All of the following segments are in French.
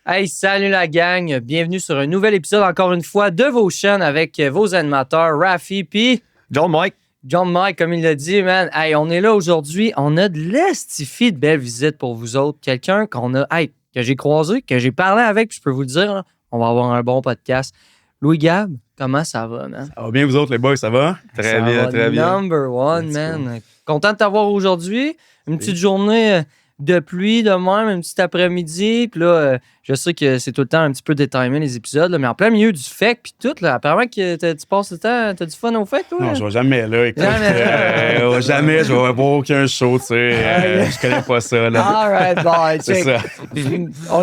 Hey, salut la gang! Bienvenue sur un nouvel épisode, encore une fois, de vos chaînes avec vos animateurs, Rafi puis John Mike. John Mike, comme il l'a dit, man. Hey, on est là aujourd'hui. On a de l'estifie de belles visites pour vous autres. Quelqu'un que j'ai croisé, que j'ai parlé avec, puis je peux vous le dire, là, on va avoir un bon podcast. Louis Gab, comment ça va, man? Ça va bien, vous autres, les boys, ça va? Très bien. Number one, Let's man. go. Content de t'avoir aujourd'hui. Une petite journée de pluie de même, un petit après-midi. Puis là, je sais que c'est tout le temps un petit peu détimé les épisodes, là, mais en plein milieu du FEC, puis tout, là, apparemment que tu passes le temps, t'as du fun au FEC, toi? Non, je vais jamais là. Écoute, Jamais. jamais, je vais voir aucun show, tu sais. Je connais pas ça, là. All right, bye. C'est ça.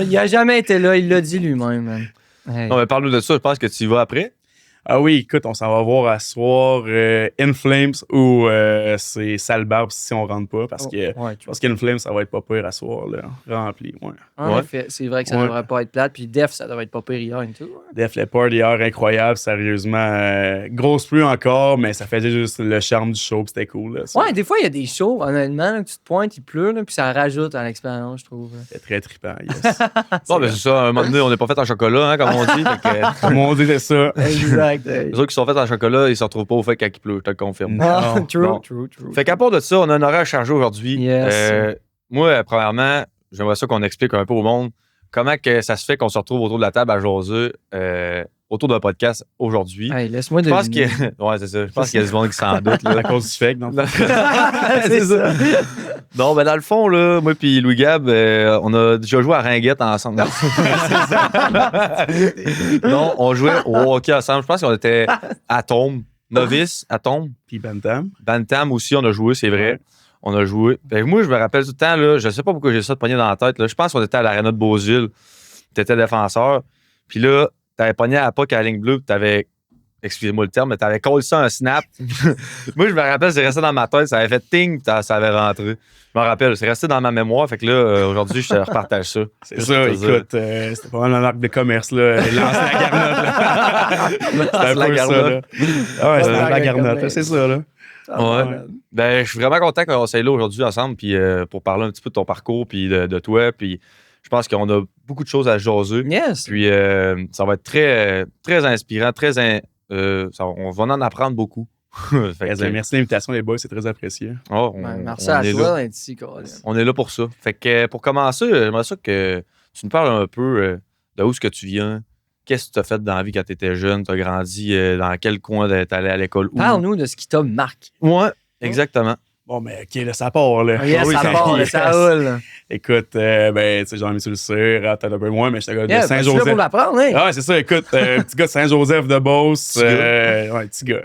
Il a jamais été là, il l'a dit lui-même, man. Hey. Non, mais parle-nous de ça. Je pense que tu y vas après. Ah oui, écoute, on s'en va voir à soir In Flames ou c'est Sale Barbe si on rentre pas, parce que Ouais, je pense qu'In Flames, ça va être pas pire à soir, là. Rempli, ouais. en Ouais. effet, c'est vrai que ça Ouais. devrait pas être plate. Puis Def, ça devrait être pas pire hier et tout. Ouais. Def Leppard hier, incroyable, sérieusement. Grosse pluie encore, mais ça faisait juste le charme du show, puis c'était cool, là. Ouais, des fois, il y a des shows, honnêtement, là, que tu te pointes, il pleut, là, puis ça rajoute à l'expérience, je trouve. C'était très trippant, yes. Bon, ben c'est ça. À un moment donné, on n'est pas fait en chocolat, hein, comme on dit. Comme on dit, c'est ça. Exact. Les autres qui sont faits en chocolat, ils se retrouvent pas au fait quand il pleut, je te le confirme. Ah, Non. true, Bon. true. Fait qu'à part de ça, on a un horaire chargé aujourd'hui. Yes. Moi, premièrement, j'aimerais ça qu'on explique un peu au monde comment que ça se fait qu'on se retrouve autour de la table à jaser autour d'un podcast aujourd'hui. Hey, laisse-moi Je pense deviner. que ouais, c'est ça. Je pense qu'il y a du monde qui s'en doute. Là. À cause du fake, non? C'est ça. Non, ben dans le fond, là, moi et Louis Gab, on a déjà joué à Ringuette ensemble. Non, on jouait au hockey ensemble. Je pense qu'on était Atome, novice, Atome. Puis Bantam. Bantam aussi, on a joué, c'est vrai. Ouais. On a joué. Fait que moi, je me rappelle tout le temps, là, je sais pas pourquoi j'ai ça de pogné dans la tête. Là. Je pense qu'on était à l'Arena de Beauzile. Tu étais défenseur. Puis là, t'avais pogné à la puck à la ligne bleue, puis t'avais, excusez-moi le terme, mais t'avais collé ça un snap. Moi, je me rappelle, c'est resté dans ma tête, ça avait fait ting, puis ça avait rentré. Je me rappelle, c'est resté dans ma mémoire. Fait que là, aujourd'hui, je te repartage ça. C'est ça, écoute, c'était pas mal la marque de commerce, là. Lance la garnotte, là. C'était un la peu ça, là. Ah ouais, c'est la garnotte, là, c'est ça, là. Ouais. Ben, je suis vraiment content qu'on soit là aujourd'hui ensemble, puis pour parler un petit peu de ton parcours, puis de toi, puis je pense qu'on a beaucoup de choses à jaser. Yes. Puis ça va être très, très inspirant, on va en apprendre beaucoup. Fait que, Merci de l'invitation, les boys, c'est très apprécié. Merci on à est toi là. d'être ici, Colin. On est là pour ça. Fait que pour commencer, j'aimerais ça que tu nous parles un peu de où est-ce que tu viens. Qu'est-ce que tu as fait dans la vie quand tu étais jeune? Tu as grandi dans quel coin t'es allé à l'école? Où? Parle-nous de ce qui t'a marqué. Ouais, exactement. Bon, mais OK, là, ça part, là. Yes, Ah oui, ça part, yes. ça roule. Écoute, ben, tu sais, Jean-Michel le sait, peut-être un peu moins, mais j'étais un gars de Yeah, ben, tu es là Saint-Joseph. pour l'apprendre, hein? Ah ouais, c'est ça, écoute, petit gars de Saint-Joseph de Beauce. Petit gars. Ouais, petit gars.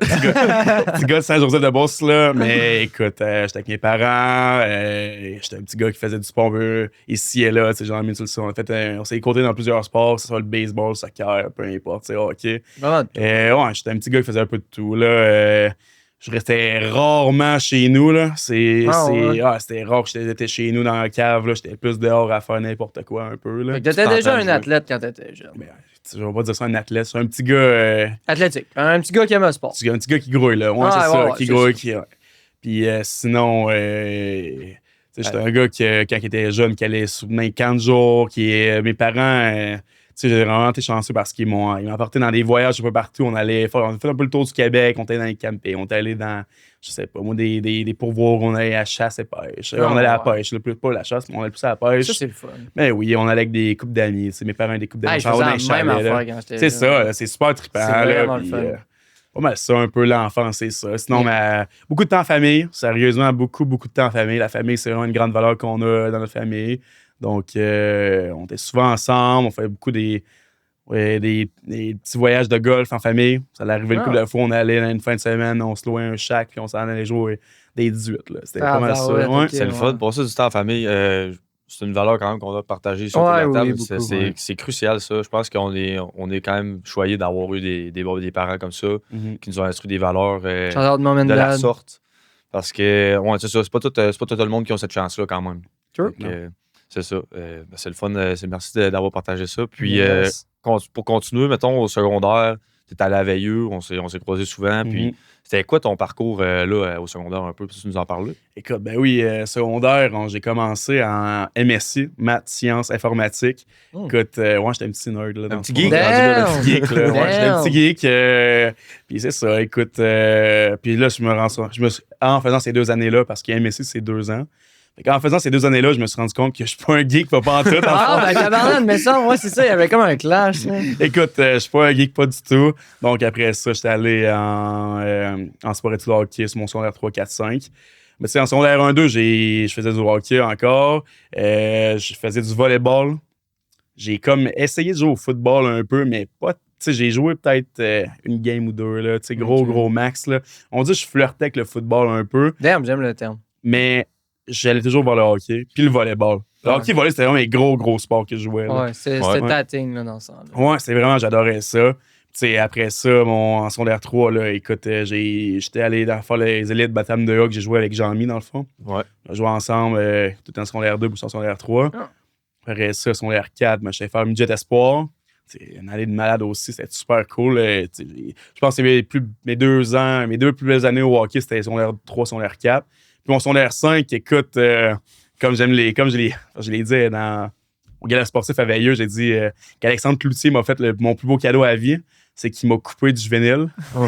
Petit gars de Saint-Joseph de Beauce, là. Mais écoute, j'étais avec mes parents. J'étais un petit gars qui faisait du sport un peu ici et là. Tu sais, Jean-Michel le sait. On s'est écouté dans plusieurs sports, que ce soit le baseball, le soccer, peu importe, tu sais, hockey. Vraiment. Ouais, j'étais un petit gars qui faisait un peu de tout, là. Je restais rarement chez nous, là. Ouais. C'était rare que j'étais chez nous dans la cave, là. J'étais plus dehors à faire n'importe quoi un peu, là. Fait que t'étais Tu déjà t'entends un jouer. athlète quand t'étais jeune. Mais, je vais pas dire ça un athlète, c'est un petit gars, Athlétique. Un petit gars qui aime le sport. un petit gars qui grouille, là. Ouais, Ouais, c'est ça, ouais, qui c'est grouille, ça. ouais. Puis sinon, tu sais, j'étais un gars qui, quand il était jeune, qui allait souvenir 40 jours, mes parents, tu sais, j'ai vraiment été chanceux parce qu'ils m'ont emporté dans des voyages un peu partout. On a fait un peu le tour du Québec, on était dans les campings, on était allé dans, je sais pas, moi, des pourvoirs, on allait à la chasse et pêche. On allait à la pêche, là, pas la chasse, mais on allait plus à la pêche. Ça, c'est le fun. Mais oui, on allait avec des couples d'amis. Tu sais, mes parents, des couples d'amis. Hey, je on allait faisais dans la les même chalets, là. affaire quand j'étais C'est jeune. ça, là, c'est super trippant. C'est là, vraiment le puis, fun. pas mal ça, un peu l'enfance, c'est ça. Sinon, beaucoup de temps en famille. Sérieusement, beaucoup de temps en famille. La famille, c'est vraiment une grande valeur qu'on a dans notre famille. Donc, on était souvent ensemble. On fait beaucoup des petits voyages de golf en famille. Ça allait arriver une couple de fois. On allait dans une fin de semaine, on se louait un shack, puis on s'en allait jouer des 18. Là. C'était pas mal ça. ouais, Ouais. ok. C'est le fun. Pour ça, du temps en famille, c'est une valeur quand même qu'on a partagée sur Ouais, la oui, table. beaucoup, ouais. C'est crucial, ça. Je pense qu'on est quand même choyé d'avoir eu des parents comme ça Mhm. qui nous ont instruit des valeurs Shout out Mom and de la Dad. sorte. Parce que, ouais, c'est ça. C'est pas tout le monde qui a cette chance-là quand même. True. Fait que, c'est ça. C'est le fun. Merci d'avoir partagé ça. Puis, Yes. pour continuer, mettons, au secondaire, t'es allé à Veilleux, on s'est croisés souvent. Puis c'était quoi ton parcours là, au secondaire un peu? Tu nous en parles? Écoute, ben oui, secondaire, j'ai commencé en MSC, maths, sciences, informatique. Écoute, ouais, j'étais un petit nerd. Là, un petit geek? Un petit geek, là. Ouais, j'étais un petit geek. Puis c'est ça, écoute. Puis là, en faisant ces 2 années-là, parce que MSC, c'est 2 ans. En faisant ces 2 années-là, je me suis rendu compte que je suis pas un geek, pas en tout. Ben tabarnak, mais ça, moi, c'est ça, il y avait comme un clash. Écoute, je suis pas un geek, pas du tout. Donc après ça, j'étais allé en sport-études hockey sur mon secondaire 3, 4, 5. Mais tu sais, en secondaire 1, 2, je faisais du hockey encore. Je faisais du volleyball. J'ai comme essayé de jouer au football un peu, mais pas. Tu sais, j'ai joué peut-être une game ou 2, là. Tu sais, gros max, là. On dit que je flirtais avec le football un peu. Damn, j'aime le terme. Mais j'allais toujours voir le hockey, puis le volleyball. Le hockey, volley, c'était vraiment les gros sports que je jouais. Là. Ouais, c'était ta thing, là, dans le sens. Ouais, c'est vraiment, j'adorais ça. T'sais, après ça, en secondaire 3, là, écoute, j'étais allé faire les élites Batam de Hoc, j'ai joué avec Jean-Mi, dans le fond. Ouais. On a joué ensemble, tout en secondaire 2 puis en secondaire 3. Après ça, secondaire 4, j'étais faire Midget Espoir. C'est une année de malade aussi, c'était super cool. Je pense que mes 2 ans, mes 2 plus belles années au hockey, c'était secondaire 3, secondaire 4. Puis mon secondaire 5, écoute, comme je l'ai dit au gala sportif à Veilleux, j'ai dit qu'Alexandre Cloutier m'a fait mon plus beau cadeau à vie, c'est qu'il m'a coupé du juvénile. Il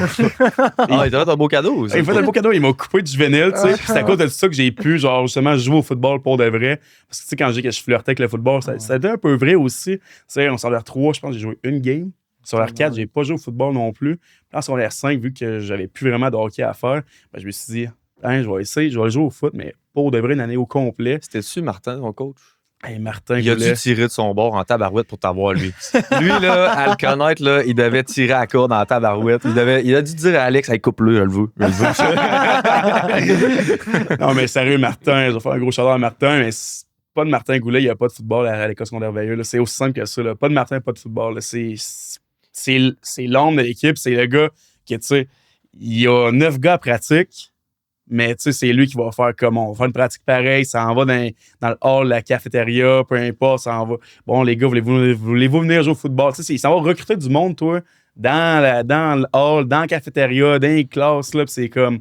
t'a fait un beau cadeau. Il m'a fait un beau cadeau, il m'a coupé du juvénile, tu sais. Puis c'est à cause de ça que j'ai pu, genre, justement, jouer au football pour de vrai. Parce que, tu sais, quand je dis que je flirtais avec le football, ça a été un peu vrai aussi. Tu sais, en secondaire 3, je pense que j'ai joué une game. Sur secondaire 4, j'ai pas joué au football non plus. Puis en secondaire 5, vu que j'avais plus vraiment de hockey à faire, je me suis dit, je vais essayer, je vais jouer au foot, mais pour de vrai, une année au complet. C'était-tu Martin, ton coach? Hey, Martin, il a dû tirer de son bord en tabarouette pour t'avoir, lui. Lui, là, à le connaître, là, il devait tirer à la corde en tabarouette. Il a dû dire à Alex, hey, coupe-le, je le veux. Non, mais sérieux, Martin, je vais faire un gros shout-out à Martin, mais pas de Martin Goulet, il n'y a pas de football à l'école secondaire Veilleux. Là. C'est aussi simple que ça. Là. Pas de Martin, pas de football. Là. C'est l'homme de l'équipe, c'est le gars qui, tu sais, il y a 9 gars à pratique. Mais tu sais, c'est lui qui va faire comme on va faire une pratique pareille, ça en va dans le hall, la cafétéria, peu importe, ça en va. Bon, les gars, voulez-vous venir jouer au football? Tu sais, ça va recruter du monde, toi, dans le hall, dans la cafétéria, dans les classes, là, pis c'est comme.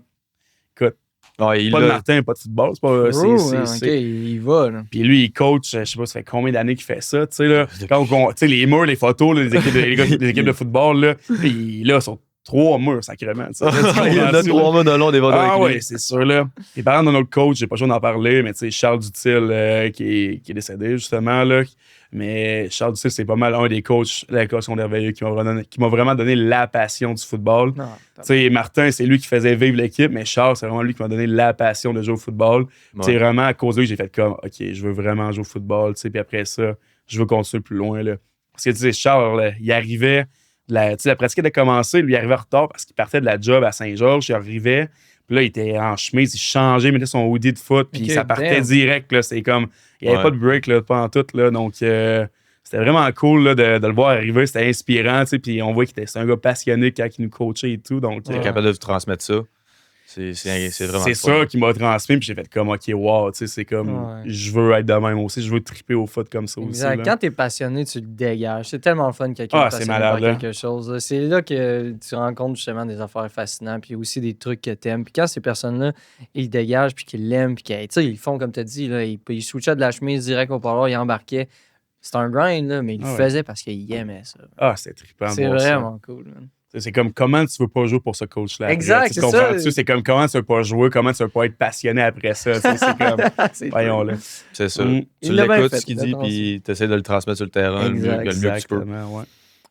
Écoute, pas de Martin, pas de football. C'est pas. OK, il va, là. Puis lui, il coach, je sais pas, ça fait combien d'années qu'il fait ça, tu sais, là. Quand tu sais, les murs, les photos, là, les équipes de football, là, puis là, sont 3 murs, sacrément. Il y en a 3 murs de long des Ah oui, c'est sûr, là. Et parlant de notre coach, j'ai pas le choix d'en parler, mais tu sais, Charles Dutil, qui est décédé, justement, là. Mais Charles Dutil, c'est pas mal un des coachs de l'école secondaire Veilleux qui m'a vraiment donné la passion du football. Tu sais, Martin, c'est lui qui faisait vivre l'équipe, mais Charles, c'est vraiment lui qui m'a donné la passion de jouer au football. C'est vraiment à cause de lui que j'ai fait comme, OK, je veux vraiment jouer au football, tu sais, puis après ça, je veux continuer plus loin, là. Parce que, tu sais, Charles, là, il arrivait... La pratique était commencée, lui, il arrivait en retard parce qu'il partait de la job à Saint-Georges. Il arrivait, puis là, il était en chemise, il changeait, il mettait son hoodie de foot, puis ça partait direct. Là, c'est comme, il n'y avait pas de break là, pas en tout. Là, donc, c'était vraiment cool là, de le voir arriver. C'était inspirant, puis on voit qu'il était un gars passionné quand il nous coachait et tout. Donc, il est capable de vous transmettre ça. C'est vraiment c'est ça qui m'a transmis, puis j'ai fait comme, OK, wow, c'est comme, je veux être de même aussi, je veux triper au foot comme ça exact. Aussi. Quand t'es passionné, tu le dégages. C'est tellement le fun quelqu'un passionné par quelque chose. C'est là que tu rencontres justement des affaires fascinantes, puis aussi des trucs que t'aimes. Puis quand ces personnes-là, ils dégagent, puis qu'ils l'aiment, puis qu'ils font, comme t'as dit, là, ils switchaient de la chemise direct au parloir, ils embarquaient. C'est un grind, là, mais ils le faisaient parce qu'ils aimaient ça. Ah, c'est trippant. C'est vraiment cool, man. C'est comme comment tu veux pas jouer pour ce coach-là. Exact, c'est ça. C'est comme comment tu veux pas jouer, comment tu veux pas être passionné après ça. C'est comme, voyons là. C'est ça. Tu l'écoutes, ce qu'il dit, puis tu essaies de le transmettre sur le terrain le mieux que tu peux.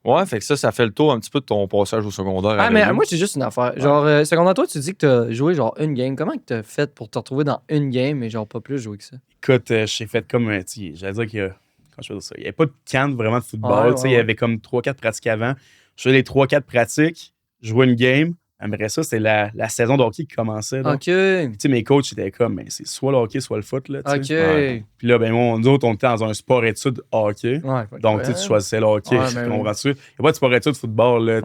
Ouais, fait que ça fait le tour un petit peu de ton passage au secondaire. Ah, mais moi, j'ai juste une affaire. Genre, secondaire, toi, tu dis que t'as joué genre une game. Comment que t'as fait pour te retrouver dans une game, mais genre pas plus jouer que ça? Écoute, j'ai fait comme, j'allais dire qu'il y a, quand je fais ça, il n'y avait pas de camp vraiment de football. Il y avait comme 3-4 pratiques avant. Je faisais les 3-4 pratiques, je jouais une game. Après ça, c'était la saison de hockey qui commençait. Là. OK. Puis, mes coachs étaient comme, mais c'est soit le hockey, soit le foot. Là, OK. Puis là, nous autres, on était dans un sport-études hockey. Donc, tu choisissais le hockey. Comprends-tu? Il n'y a pas de sport-études football. Là,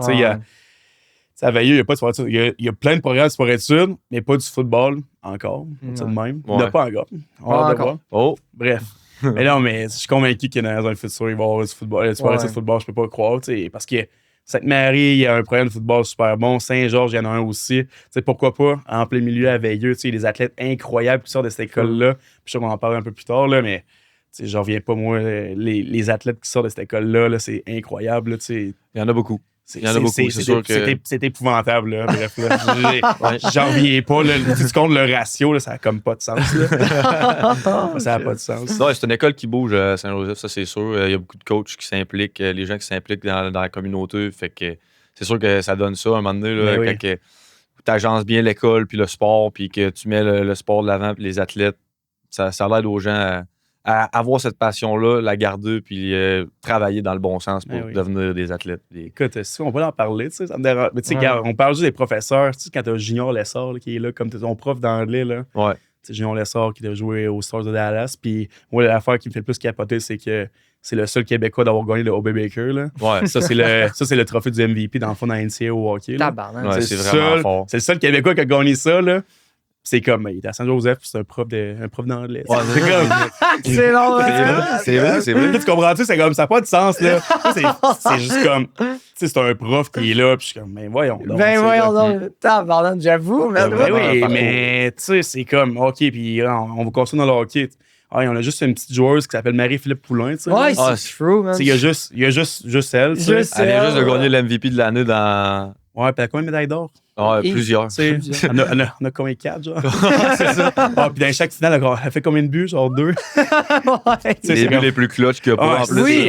à Veilleux, il n'y a pas de sport-études. Il y a plein de programmes de sport-études, mais pas du football encore. De même. Il n'y en a pas encore. On va voir. Oh. Bref. Mais non, mais je suis convaincu que dans un futur, il va y avoir du football. Du sport-études football, je peux pas croire. Parce que Sainte-Marie, il y a un programme de football super bon. Saint-Georges, il y en a un aussi. T'sais, pourquoi pas, en plein milieu à Veilleux, il y a des athlètes incroyables qui sortent de cette école-là. Puis je sais qu'on en parle un peu plus tard, là, mais j'en reviens pas, moi. Les athlètes qui sortent de cette école-là, là, c'est incroyable. Là, Il y en a beaucoup. C'est sûr que. c'est épouvantable, là. Bref, là, j'en reviens pas. Là. Si tu comptes le ratio, là, ça n'a comme pas de sens. Là. Ça n'a pas de sens. Non, c'est une école qui bouge à Saint-Joseph, ça c'est sûr. Il y a beaucoup de coachs qui s'impliquent, les gens qui s'impliquent dans la communauté. Fait que c'est sûr que ça donne ça à un moment donné. Là, quand tu agences bien l'école puis le sport, puis que tu mets le sport de l'avant puis les athlètes, ça aide aux gens à avoir cette passion-là, la garder, puis travailler dans le bon sens pour devenir des athlètes. Écoute, si on peut en parler, tu sais, ça me dérange. Mais tu sais, on parle juste des professeurs. Tu sais, quand t'as Junior Lessard là, qui est là, comme ton prof d'anglais, là. Ouais. C'est Junior Lessard qui a joué aux Stars de Dallas. Puis moi, l'affaire qui me fait le plus capoter, c'est que c'est le seul Québécois d'avoir gagné le O.B. Baker. Là. Ouais. Ça, c'est le trophée du MVP dans le fond dans NCAA au hockey. Ouais, c'est vraiment fort. C'est le seul Québécois qui a gagné ça. Là. C'est comme, il est à Saint-Joseph, c'est un prof d'anglais. Ouais, c'est comme. C'est long, c'est vrai. Tu comprends-tu? C'est comme, ça n'a pas de sens, là. C'est juste comme, tu sais, c'est un prof qui est là, puis je suis comme, ben voyons donc. Donc. Tabarnak, j'avoue, Ben oui, mais tu sais, c'est comme, OK, puis on va continuer dans le hockey. On a juste une petite joueuse qui s'appelle Marie-Philippe Poulain, tu sais. Ouais, c'est true, man. Il y a juste elle, tu sais. Elle vient juste de gagner le MVP de l'année dans. Ouais, puis elle a combien de médailles d'or? Ouais, plusieurs. On a combien 4, genre? C'est ça. Ah, puis dans chaque finale, elle fait combien de buts? Genre 2? C'est les buts les plus clutch qu'il y a pas en plus. Oui,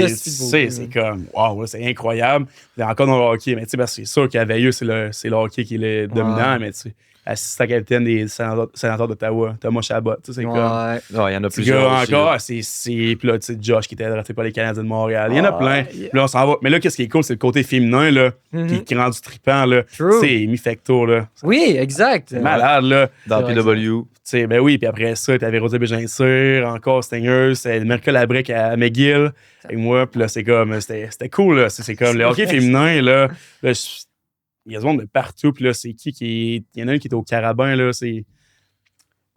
c'est comme, wow, c'est incroyable. Puis encore dans le hockey, mais tu sais, c'est sûr qu'à Veilleux, c'est le hockey qui est dominant, mais tu sais. Assistant capitaine des sénateurs d'Ottawa, Thomas Chabot. C'est comme. Il y en a plusieurs. Encore, puis là, tu sais, Josh qui était drafté par les Canadiens de Montréal. Il y en a plein. Puis là, on s'en va. Mais là, qu'est-ce qui est cool, c'est le côté féminin, là, qui rend du trippant, là. C'est Mifecto, là. Oui, exact. C'est malade, là. Dans PW. Ben oui, puis après ça, t'avais Rosé Bégincir, encore Stingers, c'était Mercule Labrec à McGill, et moi, puis là, c'est comme, c'était cool, là. C'est comme le hockey féminin, là il y a du monde de partout, puis là, c'est qui il y en a un qui est au Carabin, là, c'est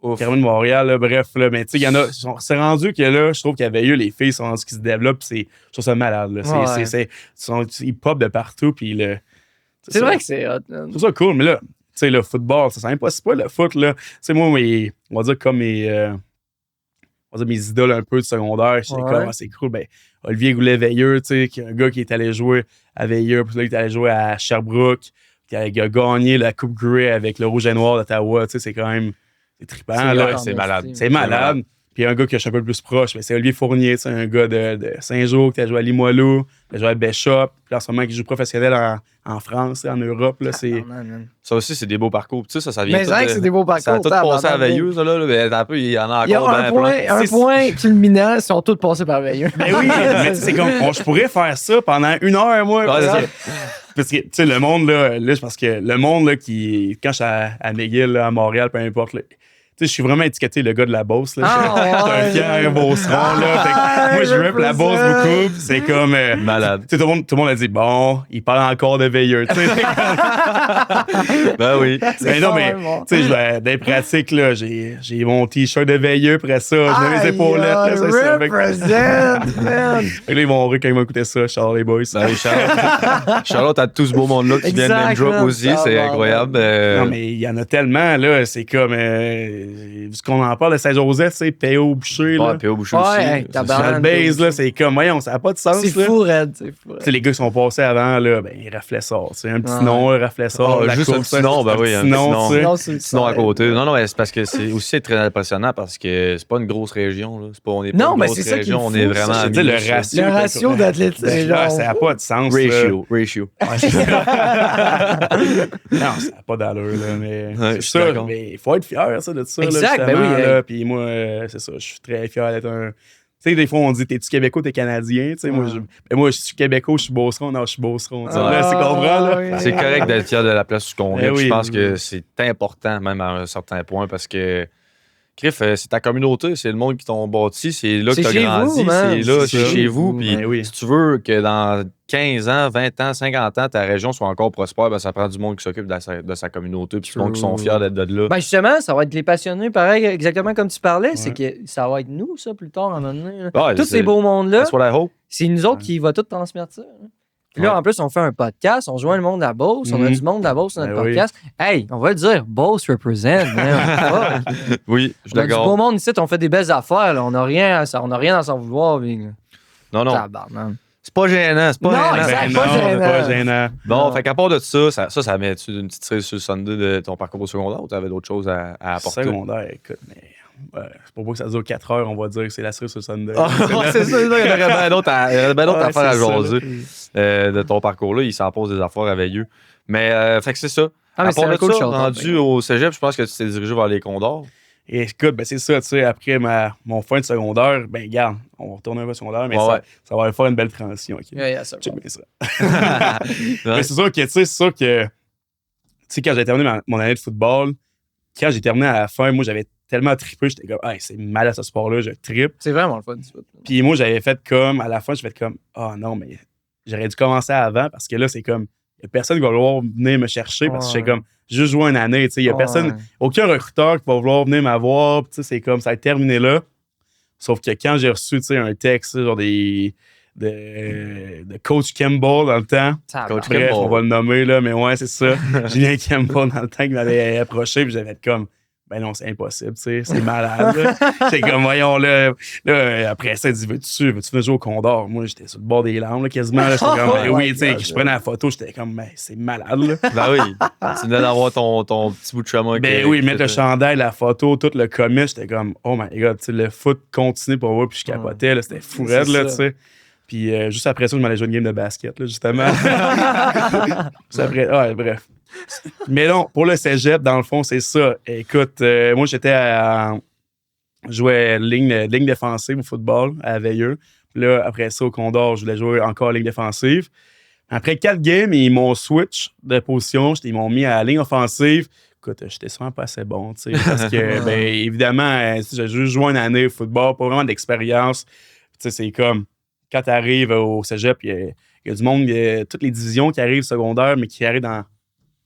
Carabin de Montréal, là, bref, là, mais tu sais, il y en a, c'est rendu que là, je trouve qu'il y avait eu les filles sont rendus qui se développent, je trouve ça malade, là, ils pop de partout, puis c'est vrai que c'est hot. Je trouve ça cool, mais là, tu sais, le football, ça sert pas, c'est pas le foot, là, tu sais, moi, on va dire comme mes idoles un peu de secondaire, j'étais comme, c'est cool, ben, Olivier Goulet-Veilleux, tu sais, qui est un gars qui est allé jouer à Veilleux, puis là, il est allé jouer à Sherbrooke, qui a gagné la Coupe Grey avec le Rouge et Noir d'Ottawa, tu sais, c'est quand même, c'est trippant, là. C'est malade. C'est malade. Puis un gars que je suis un peu plus proche, mais c'est Olivier Fournier, c'est un gars de Saint-Jean qui a joué à Limoilou, qui a joué à Bishop, puis en ce moment qui joue professionnel en France, en Europe. Là, ça aussi, c'est des beaux parcours. Tu sais, ça vient. Mais c'est vrai que c'est des beaux parcours. Ça a tout passé à Veilleux, ça, là. Mais un peu, il y en a encore un point culminant, ils sont tous passés par Veilleux. Mais oui, mais c'est comme, je pourrais faire ça pendant 1 heure, moi. Parce que, tu sais, le monde, là, je pense que le monde, là, quand je suis à McGill, là, à Montréal, peu importe, là, tu sais, je suis vraiment étiqueté le gars de la Beauce. Là. Je suis un fier Beauceron. Là. Moi, je rep la Beauce beaucoup. C'est comme. Malade. Tout le monde a dit, bon, il parle encore de Veilleux. Ben oui. Mais non, mais, tu sais, dans les pratiques, là, j'ai mon t-shirt de Veilleux, après ça, je mets les épaulettes. Represent, man. Et là, ils vont rire quand ils vont écouter ça, Charles les boys. Ben, Charlotte a tout ce beau monde-là qui vient de name drop aussi. C'est incroyable. Non, mais il y en a tellement, là. C'est comme. Vu qu'on en parle de Saint-Joseph, c'est P.O. Boucher. Ouais, P.O. Boucher aussi. Dans le base, là, c'est comme, voyons, ça n'a pas de sens. C'est fou, Red. Les gars qui sont passés avant, là, ben, ils raflaient ça. C'est un petit nom, raflaient ça. Juste un petit nom, ben oui, un petit nom à côté. Non, c'est parce que c'est aussi très impressionnant parce que c'est pas une grosse région. Là. On n'est pas une grosse région, on est vraiment. Le ratio d'athlétisme. Ça n'a pas de sens. Ratio. Non, ça n'a pas d'allure, là, mais c'est ça. Mais il faut être fier, ça, de ça. Exact, là, ben oui. Puis moi, c'est ça, je suis très fier d'être un. Tu sais, des fois, on dit, t'es-tu Québécois, t'es Canadien. Tu sais, moi, je suis Québécois, je suis Beauceron. Non, je suis Beauceron. Tu comprends, là? C'est correct d'être fier de la place où on est. Oui, je pense que c'est important, même à un certain point, parce que, Criff, c'est ta communauté, c'est le monde qui t'ont bâti, c'est là que t'as grandi, c'est là, c'est chez vous. Puis si tu veux que dans 15 ans, 20 ans, 50 ans, ta région soit encore prospère, ben, ça prend du monde qui s'occupe de sa communauté, puis du monde qui sont fiers d'être de là. Ben justement, ça va être les passionnés, pareil, exactement comme tu parlais, c'est que ça va être nous, ça, plus tard, à un moment donné. Tous ces beaux mondes-là, c'est nous autres qui va tout transmettre ça. Puis là, en plus, on fait un podcast, on joint le monde à Beauce, on a du monde à Beauce sur notre Ben oui. podcast. Hey, on va le dire, Beauce represent, man. Fuck. Oui, je suis On a du beau d'accord. monde ici, on fait des belles affaires, là. On n'a rien à s'en vouloir. Puis... Non, non. Tabarnak. C'est pas gênant, c'est pas Non, gênant. exact. Ben pas non, gênant. c'est pas gênant. Bon, Non. fait qu'à part de ça met-tu une petite cerise sur le Sunday de ton parcours au secondaire ou t'avais d'autres choses à apporter? Secondaire, écoute, mais c'est pour pas que ça dure 4 heures, on va dire que c'est la cerise sur le Sunday. Ah, ouais, c'est ça, il y aurait bien d'autres Ouais, affaires à c'est ça, jaser de ton parcours-là. Il s'en pose des affaires à veilleux. Mais, fait que c'est ça. Ah, mais à c'est part un de cool ça, shout-out, rendu par au cégep, je pense que tu t'es dirigé vers les Condors. Et écoute, ben c'est ça, tu sais, après mon fin de secondaire, ben regarde, on va retourner un peu au secondaire, mais Ouais, ouais. ça va faire une belle transition, OK? Yeah, yeah, ça Check va. bien ça. Mais c'est sûr que, tu sais, tu sais, quand j'ai terminé mon année de football, quand j'ai terminé à la fin, moi, j'avais tellement trippé, j'étais comme, hey, c'est malade ce sport-là, je trippe. C'est vraiment le fun. du foot. Puis moi, j'avais fait comme, à la fin, j'ai fait comme, oh non, mais j'aurais dû commencer avant parce que là, c'est comme, il n'y a personne qui va vouloir venir me chercher parce que Ouais. j'ai comme, juste joué une année, tu sais, il n'y a Ouais. personne, aucun recruteur qui va vouloir venir m'avoir, puis tu sais, c'est comme, ça a terminé là. Sauf que quand j'ai reçu, tu sais, un texte, genre de Coach Campbell dans le temps, Tabarnak. bref, Campbell. on va le nommer, là, mais ouais, c'est ça. Julien Campbell dans le temps qui m'avait approché, puis j'avais fait comme, ben non, c'est impossible, tu sais, c'est malade. là. J'étais comme, voyons, là, après ça, il dit, veux-tu venir jouer au Condor? Moi, j'étais sur le bord des larmes, là, quasiment. là. J'étais comme, ben Oh oui, my tu sais, God. je prenais la photo, j'étais comme, ben c'est malade, là. Ben oui. Tu venais d'avoir ton petit bout de chemin. Ben oui, mettre le chandail, la photo, tout le commit, j'étais comme, oh my god, tu sais, le foot continue pour moi, puis je capotais, là, c'était fou raide, C'est là, tu ça. sais. Puis juste après ça, je m'allais jouer une game de basket, là, justement. Juste après, ouais, bref. Mais non, pour le cégep, dans le fond, c'est ça. Écoute, moi, je jouais ligne défensive au football à Veilleux. Puis là, après ça, au Condor, je voulais jouer encore ligne défensive. Après 4 games, ils m'ont switch de position. Ils m'ont mis à la ligne offensive. Écoute, j'étais sûrement pas assez bon, tu sais, parce que, ben, évidemment, j'ai juste joué une année au football, pas vraiment d'expérience. Tu sais, c'est comme, quand tu arrives au cégep, il y a du monde, il y a toutes les divisions qui arrivent secondaires, mais qui arrivent dans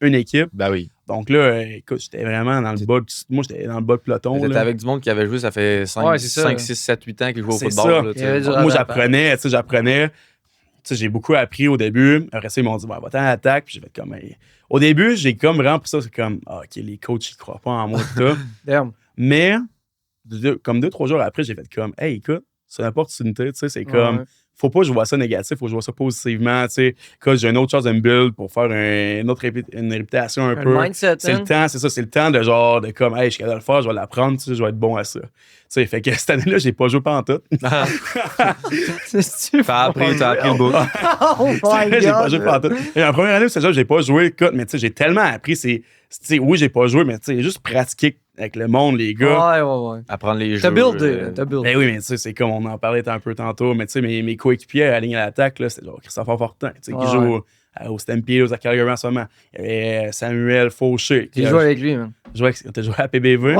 une équipe. Ben oui. Donc là, écoute, j'étais vraiment dans le bas. Moi, j'étais dans le bas de peloton. T'étais là. avec du monde qui avait joué, ça fait 5, Ouais, c'est ça. 6, 7, 8 ans qu'ils jouent au C'est football. ça. là, tu Il y avait sais. du Moi, rattrapage. j'apprenais. Tu sais, j'ai beaucoup appris au début. Après ça, ils m'ont dit, bon, va-t'en à l'attaque. Puis j'ai fait comme. Hey. Au début, j'ai comme vraiment pour ça, c'est comme, ah, OK, les coachs, ils croient pas en moi, tout ça. Damn. Mais, comme 2-3 jours après, j'ai fait comme, hey, écoute, c'est une opportunité. Tu sais, c'est comme. Ouais. Faut pas que je vois ça négatif, faut que je vois ça positivement. Tu sais, quand j'ai une autre chose à me build pour faire une réputation un peu. Un mindset, C'est hein? le temps, c'est ça, c'est le temps de genre, de comme, hey, je suis capable de le faire, je vais l'apprendre, tu sais, je vais être bon à ça. Tu sais, fait que cette année-là, j'ai pas joué pantoute. C'est T'as appris le bout. Oh my J'ai pas joué God. pantoute. Et en première année, c'est ça, j'ai pas joué, écoute, mais tu sais, j'ai tellement appris, tu sais, oui, j'ai pas joué, mais tu sais, juste pratiquer avec le monde, les gars. Ouais. Apprendre les jeux. T'as buildé, t'as buildé. Ben oui, mais tu sais, c'est comme on en parlait un peu tantôt, mais tu sais, mes coéquipiers à la ligne à l'attaque, là, c'était genre Christopher Fortin, tu sais, Ouais. qui joue au Stampede, à Calgary en ce moment. Il y avait Samuel Fauché. J'ai joué avec lui, man. T'as joué à PBV.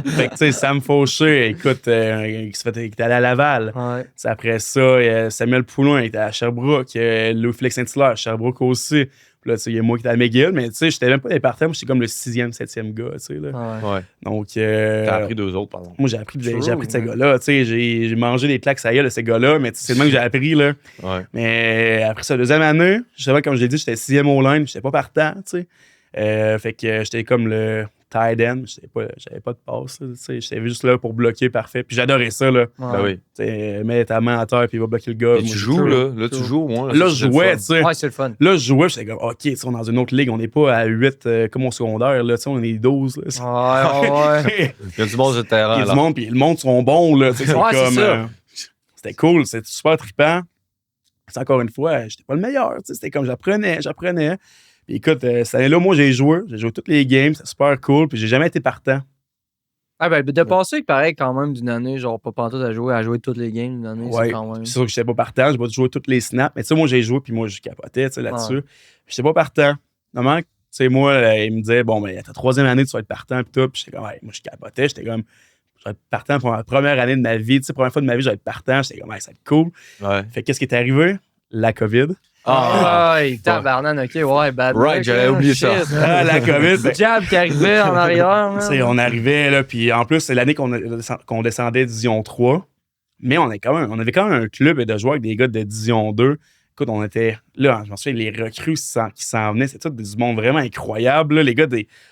Fait que, tu sais, Sam Fauché, écoute, qui était allé à Laval. Ouais. C'est après ça, Samuel Poulin était à Sherbrooke. Louis-Félix Saint-Hilaire à Sherbrooke aussi. Puis là, tu sais, il y a moi qui étais à McGill, mais tu sais, j'étais même pas des partants. Moi, j'étais comme le 6e, 7e gars, tu sais, là. Ouais. Ouais. Donc, T'as appris 2 autres, par exemple. moi, j'ai appris de ces ouais. gars-là. Tu sais, j'ai mangé des claques, ça y est, de ces gars-là, mais tu sais, c'est le même que j'ai appris, là. Ouais. Mais après ça, deuxième année, justement, comme je l'ai dit, j'étais 6e au line, j'étais pas partant, tu sais. Fait que j'étais comme le tight end, j'avais pas de passe, là, tu sais. J'étais juste là pour bloquer, parfait. Puis j'adorais ça, là. Ben oui. Tu sais, mets ta main à terre, puis il va bloquer le gars. Et Moi, tu je- joues, là. Là, tu joues au moins. Là, ça, je c'est le jouais, fun. tu sais. Ouais, c'est le fun. Là, je jouais, j'étais comme, OK, tu sais, on est dans une autre ligue, on n'est pas à 8 comme au secondaire, là, tu sais, on est 12, là. Ouais. Il y a du monde sur le terrain. Il y a là. du monde, puis le monde sont bons, là. Tu sais, c'est Ouais, c'est comme. ça. C'était cool, c'était super trippant. C'est encore une fois, j'étais pas le meilleur. Tu sais, c'était comme j'apprenais. Puis écoute, cette année-là, moi, j'ai joué toutes les games, c'était super cool, puis j'ai jamais été partant. Ah ben, de passer, pareil, quand même, d'une année, genre, pas pantoute à jouer toutes les games d'une année, Ouais. c'est quand même. C'est sûr que j'étais pas partant, j'ai pas joué toutes les snaps, mais tu sais, moi, j'ai joué, puis moi, je capotais, tu sais, là-dessus. J'étais pas partant. Normalement, tu sais, moi, il me disait, bon, ben, ta 3e année, tu vas être partant, puis tout. Puis j'étais comme, ouais, moi, je capotais, j'étais comme, je vais être partant pour la première année de ma vie, tu sais, première fois de ma vie, je vais être partant, j'étais comme, ouais, ça va être cool. Ouais. Fait qu'est-ce qui est arrivé? La COVID. Ah, tabarnak, ok, ouais, bad Right, luck, j'avais hein, oublié ça. shit. Ah, la COVID. ben, Jab qui arrivait en arrière, man. Tu sais, on arrivait, là, puis en plus, c'est l'année qu'on descendait Division 3. Mais on avait quand même un club de joueurs avec des gars de Division 2. écoute, on était là, je m'en souviens, les recrues qui s'en venaient, c'est tout du monde vraiment incroyable. Là. Les gars,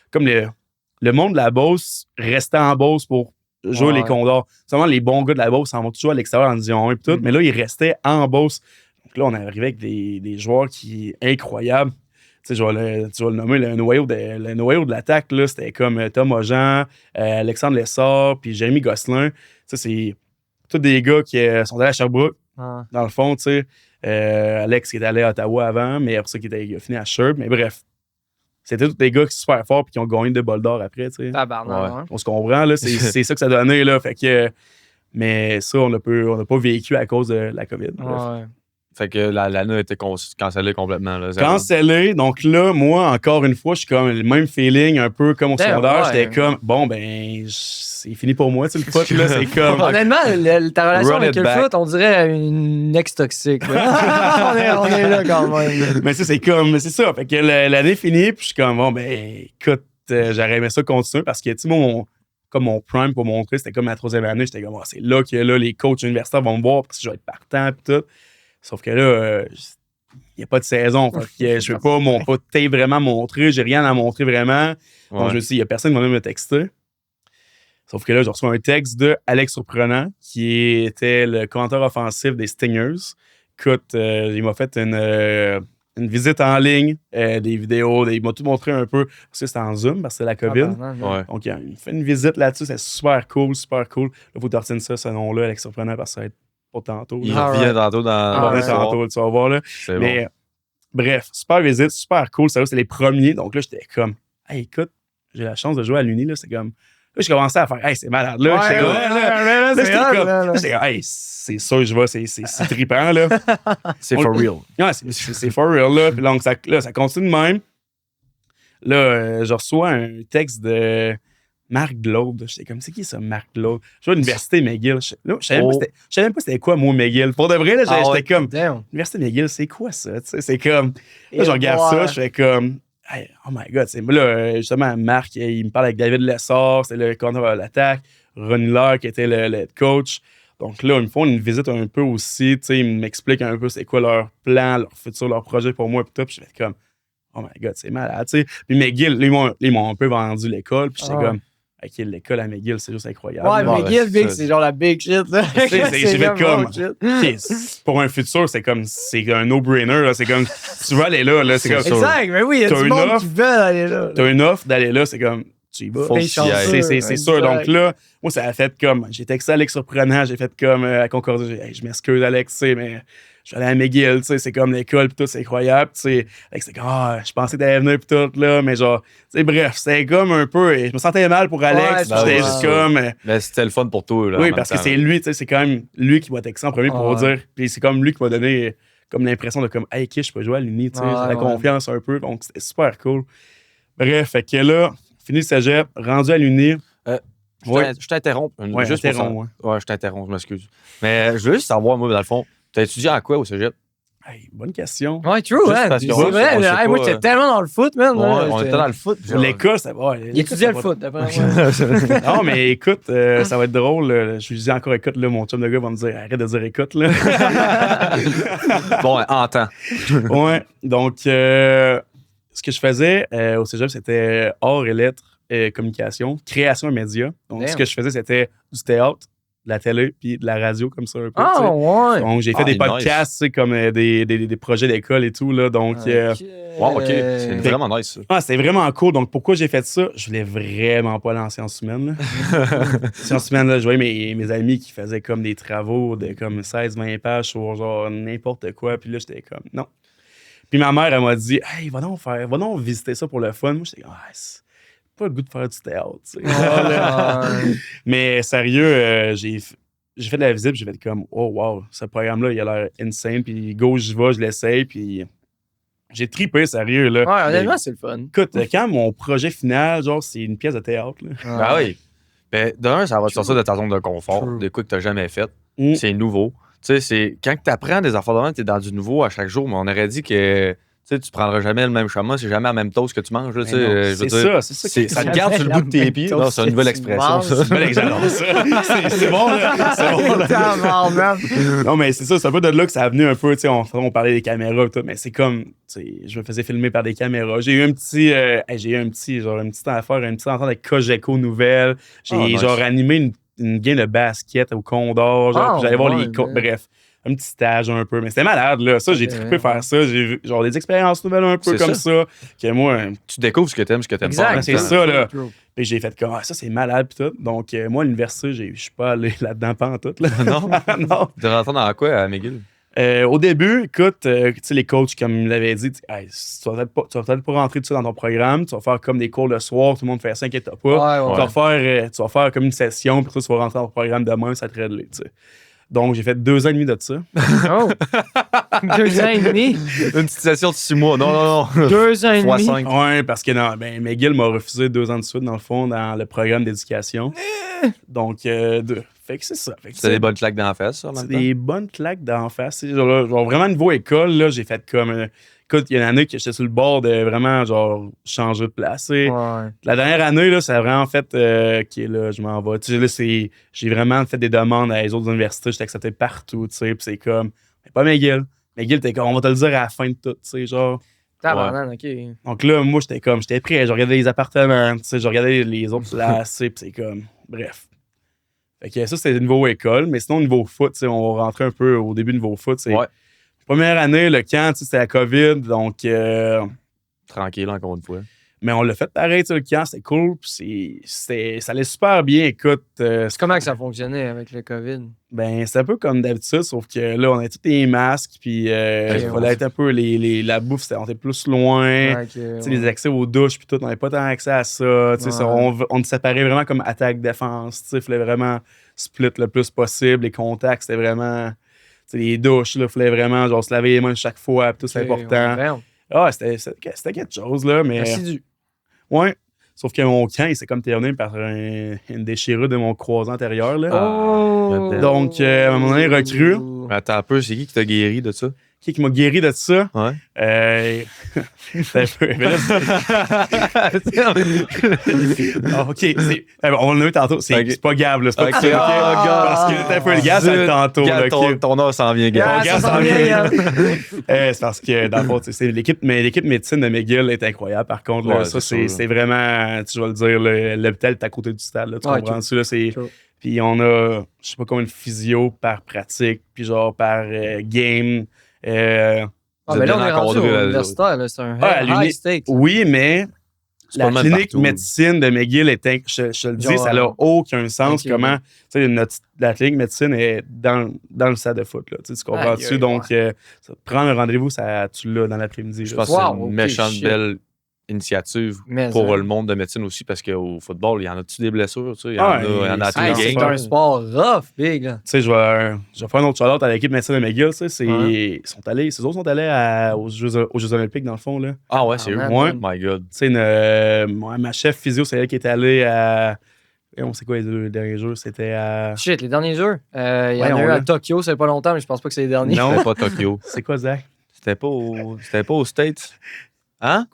comme le monde de la Beauce restait en Beauce pour jouer les Condors. Seulement, les bons gars de la Beauce s'en vont toujours à l'extérieur en Division 1 et tout, mais là, ils restaient en Beauce. Donc là, on est arrivé avec des joueurs qui incroyables. Tu sais, tu vas le nommer le noyau de l'attaque, là, c'était comme Thomas Jean, Alexandre Lessard, puis Jérémy Gosselin. Tu sais, c'est tous des gars qui sont allés à Sherbrooke, dans le fond, tu sais. Alex qui est allé à Ottawa avant, mais après ça, il a fini à Sherbrooke. Mais bref, c'était tous des gars qui sont super forts et qui ont gagné des bols d'or après, tu sais. Tabarnak, On se comprend, là. C'est ça que ça donnait, là. Fait que, mais ça, on n'a pas vécu à cause de la COVID. Ouais. Fait que l'année a été cancellée complètement. Là, cancellée. Donc là, moi, encore une fois, je suis comme le même feeling, un peu comme au secondaire. J'étais comme, bon, ben, c'est fini pour moi, tu sais, le foot, là, c'est comme... Honnêtement, ta relation avec le foot, on dirait une ex-toxique. on est là quand même. Mais ça, c'est ça. Fait que l'année est finie, puis je suis comme, bon, ben, écoute, j'aurais aimé ça continuer parce que, tu sais, comme mon prime pour montrer, c'était comme ma 3e année, j'étais comme, c'est là que là, les coachs universitaires vont me voir parce que je vais être partant, puis tout. Sauf que là, il n'y a pas de saison. Fait que je ne veux pas vraiment montrer. J'ai rien à montrer vraiment. Donc, je me suis dit, il n'y a personne qui va même me texter. Sauf que là, je reçois un texte de Alex Surprenant, qui était le commentateur offensif des Stingers. Écoute, il m'a fait une visite en ligne, des vidéos, il m'a tout montré un peu. Parce que c'était en Zoom, parce que c'est la COVID. Donc, il me fait une visite là-dessus. C'est super cool, super cool. Là, il faut que tu retiennes ça, ce nom-là, Alex Surprenant, parce que ça va être pour tantôt. Il revient tantôt dans tantôt, tu vas voir. Là. Mais bref, super visite, super cool. Ça, c'était les premiers. Donc là, j'étais comme, hey, écoute, j'ai la chance de jouer à l'Uni. Là, c'est comme. Là, je commençais à faire, hey, c'est malade. Là, j'étais comme, hey, c'est ça, je vois, c'est trippant. Là. C'est for real. Ouais, c'est for real. Là. Puis donc, ça continue de même. Là, je reçois un texte de Marc Glaude. J'étais comme, c'est qui ça, Marc Glaude? Je vois l'Université McGill. Je savais même pas c'était quoi, moi, McGill. Pour de vrai, là, j'étais comme, Université McGill, c'est quoi ça? C'est comme, là, je regarde ça, je fais comme, hey, oh my God. Là, justement, Marc, il me parle avec David Lessard, c'est le coordinateur de l'attaque, Ron Hiller, qui était le head coach. Donc là, ils me font une visite un peu aussi, ils m'expliquent un peu c'est quoi leur plan, leur futur, leur projet pour moi, puis je fais comme, oh my God, c'est malade, tu sais. Puis McGill, là, ils m'ont un peu vendu l'école, puis j'étais comme, OK, l'école à McGill, c'est juste incroyable. Ouais, McGill, Big, c'est genre la big shit. Là. J'ai fait comme, pour un futur, c'est un no-brainer. Là. C'est comme, tu veux aller là. C'est comme, exact, mais oui, il y a du monde qui veut aller là. T'as une offre d'aller là, c'est comme, tu y vas. C'est sûr. Donc là, moi, ça a fait comme, j'ai texté Alex Surprenant, j'ai fait comme à Concordia, hey, je m'excuse, Alex, mais je suis allé à McGill, c'est comme l'école, pis tout, c'est incroyable, c'est comme, je pensais que t'allais venir, pis tout, là, mais genre, bref, c'était comme un peu, je me sentais mal pour Alex, j'étais juste comme. Mais c'était le fun pour toi, là. Oui, parce que c'est lui, c'est quand même lui qui m'a texté en premier pour dire, puis c'est comme lui qui m'a donné comme l'impression de comme, hey, Kish, je peux jouer à l'Uni, tu sais, la confiance un peu, donc c'était super cool. Bref, fait que là, fini le cégep, rendu à l'Uni. Je t'interromps. Juste je t'interromps, je m'excuse. Mais je veux juste savoir, moi, dans le fond, t'as étudié en quoi au cégep? Hey, bonne question. Ouais, true, hein. C'est vrai. Moi, j'étais tellement dans le foot, man. On était dans le foot. L'école, ça va. Il étudiait le foot, d'après moi. Non, mais écoute, ça va être drôle. Je lui dis encore écoute, là, mon chum de gars va me dire arrête de dire écoute, là. Bon, entends. Ouais. Donc, ce que je faisais au cégep, c'était arts et lettres, communication, création et médias. Donc, ce que je faisais, c'était du théâtre, de la télé puis de la radio comme ça un peu. Ouais. Donc, j'ai fait des podcasts, nice. Comme des projets d'école et tout. Là, donc, wow, OK. C'est vraiment nice, ça. C'était vraiment cool. Donc, pourquoi j'ai fait ça? Je voulais vraiment pas aller en sciences humaines. Sciences humaines, là, je voyais mes amis qui faisaient comme des travaux de comme 16-20 pages sur genre n'importe quoi. Puis là, j'étais comme, non. Puis ma mère, elle m'a dit, hey, va donc visiter ça pour le fun. Moi, j'étais comme, c'est pas le goût de faire du théâtre. Mais sérieux, j'ai fait de la visite, j'ai fait comme, oh wow, ce programme-là, il a l'air insane. Puis go, j'y vais, je l'essaye. Puis j'ai trippé, sérieux. Là. Ouais, honnêtement, c'est le fun. Écoute, quand mon projet final, genre, c'est une pièce de théâtre. Là. Ben oui. Ben, d'un, ça va te sortir de ta zone de confort, des coups que tu n'as jamais fait. C'est nouveau. Tu sais, c'est quand tu apprends des affaires de même, tu es dans du nouveau à chaque jour, mais on aurait dit que sais, tu prendras jamais le même chemin, c'est jamais la même toast que tu manges. Là, tu sais, je veux c'est dire, ça. ça te garde sur le bout de tes pieds. Non, c'est une nouvelle expression, ça. C'est excellent, ça. C'est bon, là. C'est bon, là. Non, mais c'est ça. C'est un peu de là que ça a venu un peu. Tu sais, on parlait des caméras et tout, mais c'est comme, tu sais, je me faisais filmer par des caméras. J'ai eu un petit une petite affaire, une petite entente avec Cogeco Nouvelle. J'ai nice. genre animé une game de basket au Condor. Genre, puis j'allais voir les cours. ouais. Bref. Un petit stage un peu, mais c'était malade, là. Ça, j'ai trippé faire ça. J'ai vu, genre, des expériences nouvelles un peu C'est comme ça. Que moi, Tu découvres ce que t'aimes pas. Exact, c'est ça, là. puis j'ai fait comme, ça, c'est malade, pis tout. Donc, moi, à l'université, je suis pas allé là-dedans pantoute, là. Non? Non. Tu rentres dans quoi à McGill? Au début, écoute, tu sais, les coachs, comme ils l'avaient dit, hey, tu vas peut-être pas rentrer tout ça dans ton programme, tu vas faire comme des cours le soir, tout le monde fait ça, inquiète pas. Ouais. Tu vas faire comme une session, puis toi, tu vas rentrer dans ton programme demain, ça te règle, tu sais. Donc, j'ai fait 2 ans et demi de ça. Oh! 2 ans et demi? Une petite session de 6 mois. Non. 2 ans et Fois demi? 5. Ouais, parce que McGill m'a refusé 2 ans de suite, dans le fond, dans le programme d'éducation. Donc, fait que c'est ça. C'était des bonnes claques d'en face, ça, en C'est même temps? des bonnes claques d'en face. C'est genre vraiment niveau école, là, j'ai fait comme. Écoute, il y a une année que j'étais sur le bord de vraiment genre changer de place. Ouais. La dernière année, là, ça a vraiment fait OK, là, je m'en vais. Tu sais, là, j'ai vraiment fait des demandes à les autres universités, j'étais accepté partout, tu sais, puis c'est comme. Mais pas McGill. McGill, t'es comme, on va te le dire à la fin de tout, tu sais, genre. Tabarnak, OK. Donc là, moi, j'étais prêt. Je regardais les appartements, tu sais, je regardais les autres places, puis c'est comme. Bref. Fait que ça, c'était niveau école, mais sinon, niveau foot, tu sais, on va rentrer un peu au début niveau foot. Ouais. Première année, le camp, tu sais, c'était la COVID, donc. Tranquille, encore une fois. Mais on l'a fait pareil, tu sais, le camp, c'était cool, puis ça allait super bien. Écoute, Comment que ça fonctionnait avec le COVID? ben, c'est un peu comme d'habitude, sauf que là, on a tous les masques, puis il fallait être un peu. La bouffe, on était plus loin. Tu sais, les accès aux douches, puis tout, on n'avait pas tant accès à ça. Tu sais, on te séparait vraiment comme attaque-défense. Tu sais, il fallait vraiment split le plus possible. Les contacts, c'était vraiment. Tu sais, les douches, il fallait vraiment genre, se laver les mains chaque fois, puis tout, c'est important. C'était quelque chose, là, mais. Assidu. Ouais. Sauf que mon camp, il s'est comme terminé par une déchirure de mon croisé antérieur, là. Oh! Donc, à un moment donné, recrue. Mais attends un peu, c'est qui t'a guéri de ça? Qui m'a guéri de ça? Ouais. C'est un peu. Mais là, OK. On l'a eu tantôt. C'est pas Gab, là. C'est pas Ok. que parce que t'es un peu le gars, c'est tantôt. Gab, là, ton heure s'en vient, Gab. Gab ça s'en s'en vient, vient. C'est parce que, dans le fond, c'est l'équipe médecine de McGill est incroyable. Par contre, là, Ouais, ça, c'est sûr. c'est vraiment, tu vas le dire, l'hôpital est à côté du stade. Là, tu Ouais, comprends-tu? Là, c'est. True. Puis on a, je sais pas combien de physio par pratique, puis genre par game. Ah, mais là, on est bien rendu encadré, au là, universitaire, là. C'est un à high stake. Oui, mais C'est pas la le même clinique partout. médecine de McGill est, je te le dis, Genre, ça n'a aucun sens. ok, Comment, tu sais, la clinique médecine est dans le stade de foot, là. Tu comprends-tu? Aïe, aïe, Donc, prendre un rendez-vous, tu l'as dans l'après-midi. Je là. pense que c'est Wow, une ok, méchante shit. belle initiative Mais, pour le monde de médecine aussi, parce qu'au football, il y en a-tu des blessures? Tu sais? Il y en a à tous Ouais, les c'est games. un sport rough, big, là. Tu sais, je vais faire un autre shout-out à l'équipe médecine de McGill. Tu sais, ces autres sont allés aux Jeux Olympiques, dans le fond, là. Ah ouais, c'est eux. man. Ouais. My God. Tu sais, ma chef physio, c'est elle qui est allée à. On sait quoi les 2 derniers jours? C'était à. Shit, les derniers jours. Il y en a Voyons, eu là. à Tokyo, ça fait pas longtemps, mais je pense pas que c'est les derniers. Non. C'était pas Tokyo. C'est quoi, Zach? C'était pas aux States. Hein?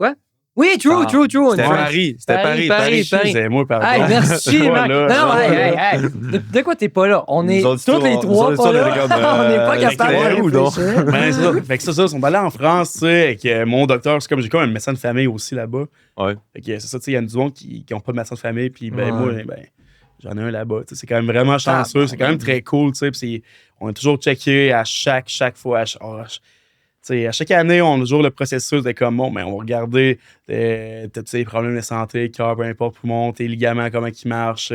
Oui, true. C'était Ouais. Paris. C'était Paris. Excusez-moi, pardon. Hey, merci, C'est quoi, Marc. là? Non, hey. De quoi t'es pas là? On est Nous autres, tous les nous trois autres, pas on est là. comme, On n'est pas capable Leclerc de ou non? réfléchir. Ben, c'est ça. Fait que ça, ils sont allés en France, tu sais, avec mon docteur. C'est comme j'ai comme un médecin de famille aussi là-bas. Ouais. Fait que c'est ça, tu sais, il y a du monde qui n'ont pas de médecin de famille, puis ben, Ouais. moi, ben, j'en ai un là-bas. Tu sais, c'est quand même vraiment chanceux, c'est quand même très cool, tu sais, puis on est toujours checké à chaque fois. Tu sais, à chaque année, on a toujours le processus de comme, bon, mais on va regarder tes problèmes de santé, cœur, peu importe, poumon, tes ligaments, comment ils marchent, tu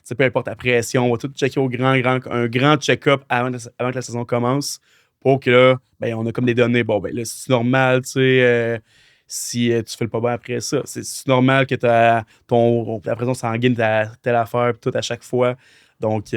sais, peu importe ta pression. On va tout checker un grand check-up avant que la saison commence pour que là, ben, on a comme des données. Bon, ben là, c'est normal, tu sais, si tu fais le pas bien après ça. C'est normal que ta pression sanguine, ta telle affaire, pis tout à chaque fois. Donc,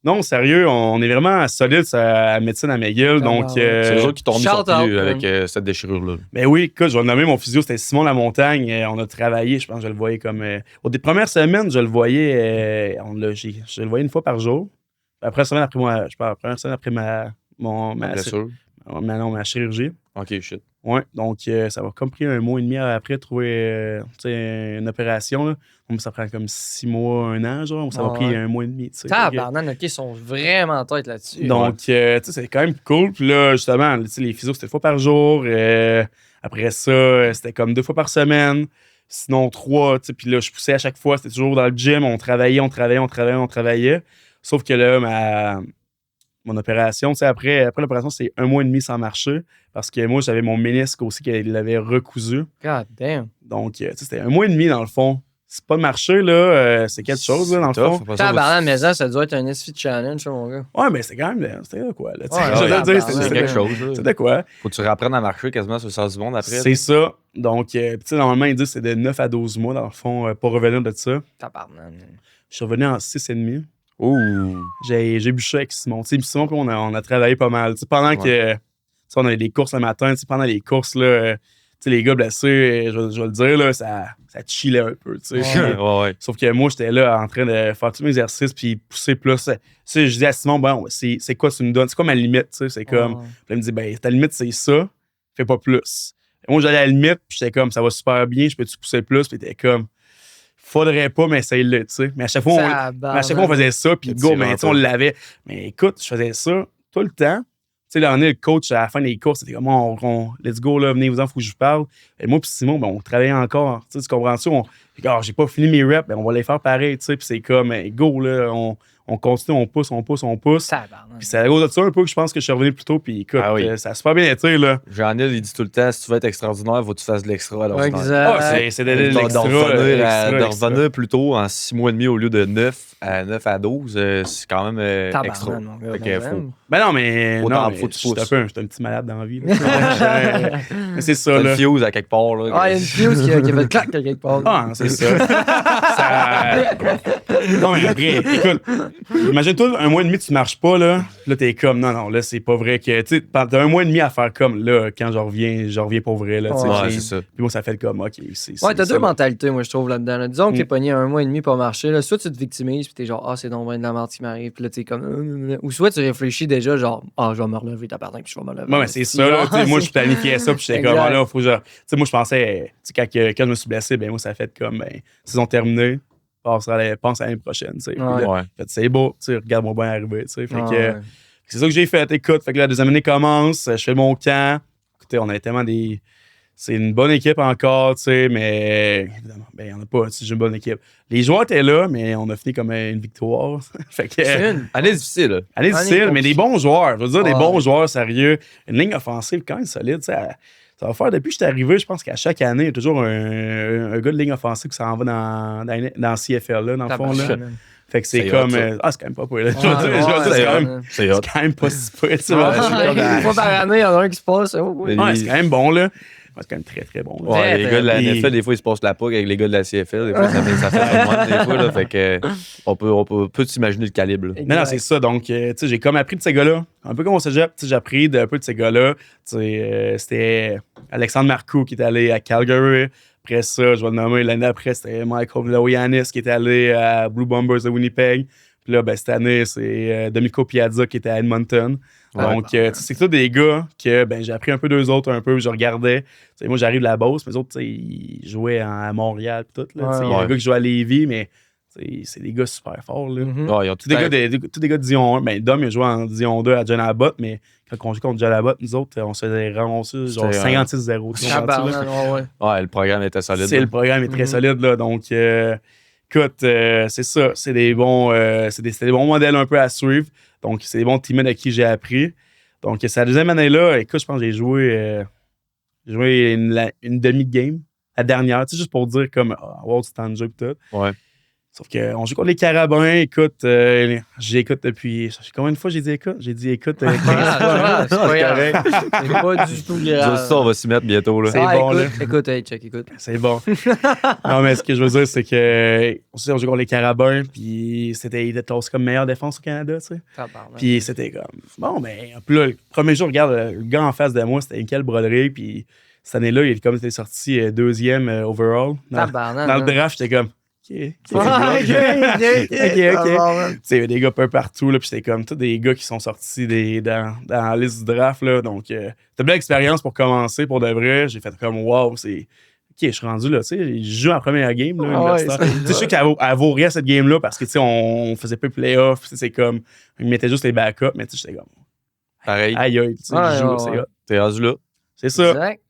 non, sérieux, on est vraiment solide à médecine à McGill. Donc, C'est eux autres qui t'ont mis sur shout out, pied man. avec cette déchirure-là. ben oui, écoute, je vais le nommer mon physio, c'était Simon Lamontagne. On a travaillé, je pense que je le voyais comme. Aux premières semaines, je le voyais. Je le voyais une fois par jour. Après, première semaine après ma Blessure. ma chirurgie. Ok, shit. Ouais, donc ça m'a comme pris 1 mois et demi après de trouver une opération. Là. Donc, ça prend comme 6 mois, 1 an, genre. Donc, ça m'a pris 1 mois et demi. Tabarnak, OK, ils sont vraiment tête là-dessus. Donc, tu sais, c'est quand même cool. Puis là, justement, tu sais, les physios, c'était 1 fois par jour. Après ça, c'était comme 2 fois par semaine. Sinon, 3. Tu sais, puis là, je poussais à chaque fois. C'était toujours dans le gym. On travaillait. Sauf que là, mon opération, tu sais, après l'opération, c'est 1 mois et demi sans marcher. Parce que moi, j'avais mon ménisque aussi qui l'avait recousu. God damn. Donc, tu sais, c'était 1 mois et demi dans le fond. C'est pas de marcher, là. C'est quelque chose, là, dans le fond. Tabarnak, mais ça doit être un SFIT challenge, mon gars. Ouais, mais c'est quand même. C'était de quoi, là. C'est quelque chose. C'est de quoi. Faut que tu réapprennes à marcher quasiment sur le sens du monde après. C'est ça. Donc, tu sais, normalement, ils disent que c'est de 9 à 12 mois, dans le fond, pour revenir de ça. Tabarnak. Je suis revenu en 6,5. Ouh. J'ai bûché avec Simon. Tu sais, Simon, puis on a travaillé pas mal. Tu sais, pendant que. Tu sais, on avait des courses le matin, tu sais, pendant les courses, là. Tu sais, les gars blessés, je vais le dire, là, ça chillait un peu, tu sais. Ouais. Sauf que moi, j'étais là en train de faire tous mes exercices puis pousser plus. Tu sais, je disais à Simon, bon, c'est quoi tu me donnes? C'est quoi ma limite, tu sais? C'est comme. Puis là, il me dit, ben, ta limite, c'est ça, fais pas plus. Et moi, j'allais à la limite, puis j'étais comme, ça va super bien, je peux-tu pousser plus? Puis t'es comme, faudrait pas, mais essaye-le, tu sais. Mais à chaque fois, on faisait ça, puis go, mais tu sais, on l'avait. Mais écoute, je faisais ça tout le temps. Tu sais, là, on est le coach à la fin des courses, c'était comme, let's go, là, venez-vous-en, faut que je vous parle. Et moi, puis Simon, ben, on travaillait encore. Tu comprends-tu? J'ai pas fini mes reps, ben, on va les faire pareil, tu sais. Puis c'est comme, go, là, on continue, on pousse. Puis c'est à cause de ça un peu que je pense que je suis revenu plus tôt. Puis écoute, ça a super bien été, là. Jean-Nil, il dit tout le temps, si tu veux être extraordinaire, faut que tu fasses de l'extra. Alors, exact. C'est de l'extra. De revenir plus tôt en 6 mois et demi au lieu de 9 à 12, c'est quand même extra. Ben non, mais. Faut que tu pousses. Je suis un petit malade dans la vie. Mais c'est ça, là. Une fuse à quelque part, là. Ah, il y a une fuse qui a fait clac à quelque part. Ah, c'est ça. Non, mais après, écoute, imagine-toi, 1 mois et demi, tu marches pas, là. Là, t'es comme, non, là, c'est pas vrai que. Tu sais, t'as 1 mois et demi à faire comme, là, quand je reviens pour vrai, là. Ouais, c'est ça. Puis moi, ça fait comme, OK, c'est. Ouais, t'as 2 mentalités, moi, je trouve, là-dedans. Là. Disons que t'es pogné 1 mois et demi pour marcher, là. Soit tu te victimises, puis t'es genre, ah, c'est donc bien de la merde qui m'arrive, puis là, t'es comme. Ou soit tu réfléchis déjà, genre, ah, je vais me relever, puis je vais me relever. Ouais, mais c'est ça, là. Moi, je planifiais ça, puis j'étais comme, là, faut genre. Tu sais, moi, je pensais, tu sais, quand je me suis blessé, ben, moi, ça a fait comme, ben, saison terminée. Pense à l'année prochaine, tu sais. Fait, c'est beau, tu sais, regarde-moi bien arriver, tu sais. Fait que c'est ça que j'ai fait. Écoute, fait que la deuxième année commence, je fais mon camp. Écoutez, on a tellement des. C'est une bonne équipe encore, tu sais, mais évidemment, ben, il n'y en a pas, tu sais, j'ai une bonne équipe. Les joueurs étaient là, mais on a fini comme une victoire. Fait que. C'est une année difficile, là. Année difficile, mais des bons joueurs. Je veux dire, des bons joueurs sérieux. Une ligne offensive quand même solide, tu sais. Ça va faire depuis que je suis arrivé, je pense qu'à chaque année, il y a toujours un gars de ligne offensive qui s'en va dans CFL, là, dans le fond. Là. Fait que c'est comme. C'est quand même pas pour là. C'est quand même pas si peu. Une fois par année, il y en a un qui se passe. C'est quand même bon, là. C'est quand même très, très bon. Là. Ouais, les gars de la NFL, des fois, ils se passent la POC avec les gars de la CFL. Des fois, ça fait moins des fois. Là, fait que on peut s'imaginer le calibre. Là. Non, c'est ça. Donc, tu sais, j'ai comme appris de ces gars-là. Un peu comme au cégep, j'ai appris un peu de ces gars-là. C'était Alexandre Marcoux qui est allé à Calgary. Après ça, je vais le nommer. L'année après, c'était Michael Loyanis qui était allé à Blue Bombers de Winnipeg. Puis là, ben, cette année, c'est Domenico Piazza qui était à Edmonton. Donc, c'est tous des gars que ben, j'ai appris un peu d'eux autres, un peu, je regardais. T'sais, moi, j'arrive de la Beauce, mais les autres, ils jouaient à Montréal et tout. Il y a un gars qui joue à Lévis, mais c'est des gars super forts. Là. Ils ont tous des gars de Dion 1. Ben, Dom, il a joué en Dion 2 à John Abbott, mais quand on joue contre John Abbott, nous autres, on se faisait ramasser genre 56-0. Ouais, le programme était solide. Le programme est très solide. Là, donc, écoute, c'est ça. C'est des bons modèles un peu à suivre. Donc, c'est des bons teammates à qui j'ai appris. Donc, c'est la deuxième année-là. Écoute, je pense que j'ai joué une demi-game. La dernière, tu sais, juste pour dire comme avoir du temps de jeu et tout. Ouais. Sauf qu'on joue contre les Carabins. Écoute, j'écoute depuis. Combien de fois j'ai dit écoute? J'ai dit écoute 15 fois. C'est pas grave. C'est pas du tout grave. Juste ça, on va s'y mettre bientôt. Là. C'est bon, là. Écoute, hey, check, écoute. C'est bon. Non, mais ce que je veux dire, c'est que on joue contre les Carabins, puis ils étaient classés comme meilleure défense au Canada, tu sais. Puis c'était comme, bon, ben, puis là, le premier jour, regarde, le gars en face de moi, c'était Michael Broderick, puis cette année-là, il était sorti deuxième overall. Dans le draft, j'étais comme, OK. OK. Tu sais, il y avait des gars un peu partout, là, puis c'était comme tous des gars qui sont sortis dans la liste du draft, là. Donc, c'était une belle expérience pour commencer, pour de vrai. J'ai fait comme, wow, c'est. OK, je suis rendu là, tu sais, je joue en première game, là, universitaire. Tu sais, je sais qu'elle vaut rien cette game-là parce que, tu sais, on faisait peu de playoffs, c'est comme, ils mettaient juste les backups, mais tu sais, j'étais comme, Pareil. aïe, aïe, tu sais, je joue, c'est hot. T'es rendu là. C'est ça. Exact.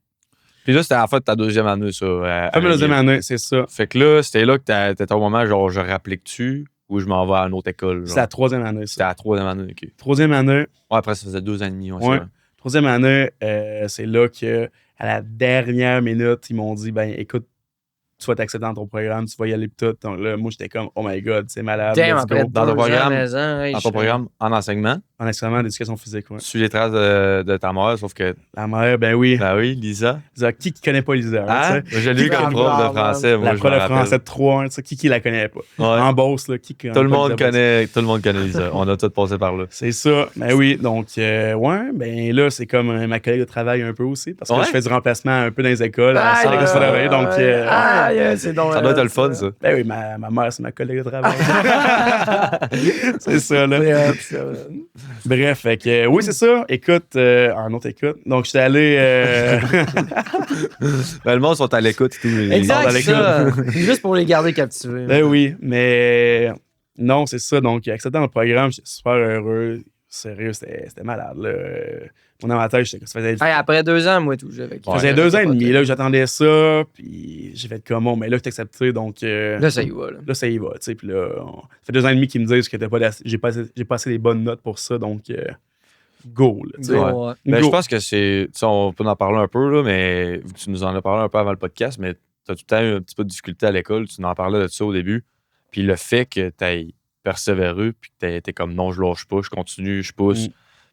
Puis là, c'était à la fin de ta deuxième année, ça. Comme la deuxième année, c'est ça. Fait que là, c'était là que t'étais au moment, genre, je rapplique-tu ou je m'en vais à une autre école. C'est la troisième année, C'était ça. la troisième année, OK. Troisième année, Ouais, après, ça faisait 2 ans et demi. Ouais, Ouais. c'est vrai. troisième année, c'est là que à la dernière minute, ils m'ont dit, ben écoute, tu vas t'accepter dans ton programme, tu vas y aller pis tout. Donc là, moi, j'étais comme, oh my God, c'est malade. Damn, let's après go. Dans ton 2 ans, programme, mais hey, Dans ton programme en enseignement, En enseignement d'éducation physique, ouais. tu suis les traces de ta mère, sauf que, La mère, ben oui. ben oui, Lisa. Lisa, qui connaît pas Lisa? Hein? Tu sais? Je l'ai eu comme prof de français, moi, La je prof me de rappelle. français de 3 tu sais, qui la connaît pas? Ouais. En Beauce, là, qui Tout le monde connaît Lisa. On a tous passé par là. C'est ça. Ben oui, donc, ouais, ben là, c'est comme ma collègue de travail un peu aussi, parce que Ouais? je fais du remplacement un peu dans les écoles. à Aïe, la salle de travail, donc, c'est donc Ça doit être le fun, ça. ben oui, ma mère, c'est ma collègue de travail. c'est ça, là. Bref, fait que, oui, c'est ça. Écoute, en autre écoute. Donc, j'étais allé. Ben, le monde sont à l'écoute et tout. Ils Exact, parlent à c'est l'écoute. ça. Juste pour les garder captivés. Ben oui, mais non, c'est ça. Donc, acceptant le programme, j'étais super heureux. Sérieux, c'était malade, là. Mon avantage, j'étais que ça faisait. Hey, après 2 ans, moi, tout. J'avais Ça faisait 2 ans et demi là, que j'attendais ça, puis j'ai fait comme bon, mais là, je t'ai accepté, donc Là, ça y va. Là. là, ça y va, tu sais. Puis là, ça fait 2 ans et demi qu'ils me disent que j'ai pas assez des bonnes notes pour ça, donc go, là, tu sais. Ouais. Ouais. Ben, Go. je pense que c'est. Tu sais, on peut en parler un peu, là, mais vu que tu nous en as parlé un peu avant le podcast, mais tu as tout le temps eu un petit peu de difficulté à l'école. Tu en parlais de ça au début. Puis le fait que tu aies persévéré, puis que tu aies été comme non, je lâche pas, je continue, je pousse,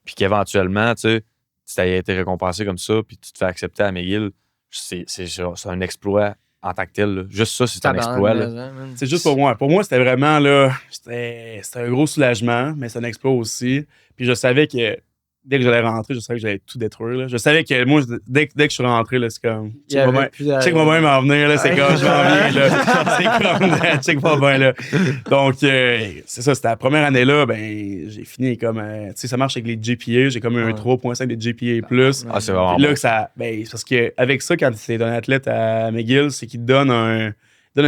puis qu'éventuellement, tu sais, tu as été récompensé comme ça, puis tu te fais accepter à McGill, c'est un exploit en tant que tel. Là. Juste ça, c'est un exploit. Là. C'est juste pour moi. Pour moi, c'était vraiment, là, c'était un gros soulagement, mais c'est un exploit aussi. Puis je savais que dès que j'allais rentrer, je savais que j'allais tout détruire. Là. Je savais que moi, dès que je suis rentré, là, c'est comme. Check-moi bien m'en venir, là. C'est comme, je m'en viens, là. C'est comme, check-moi bien, là. Donc, c'est ça. C'était la première année, là. Ben, j'ai fini comme. Tu sais, ça marche avec les GPA. J'ai comme eu un 3.5 de GPA. Ah, c'est vraiment. Puis là, Bon. que ça. Ben, c'est parce qu'avec ça, quand tu es un athlète à McGill, c'est qu'il te donne un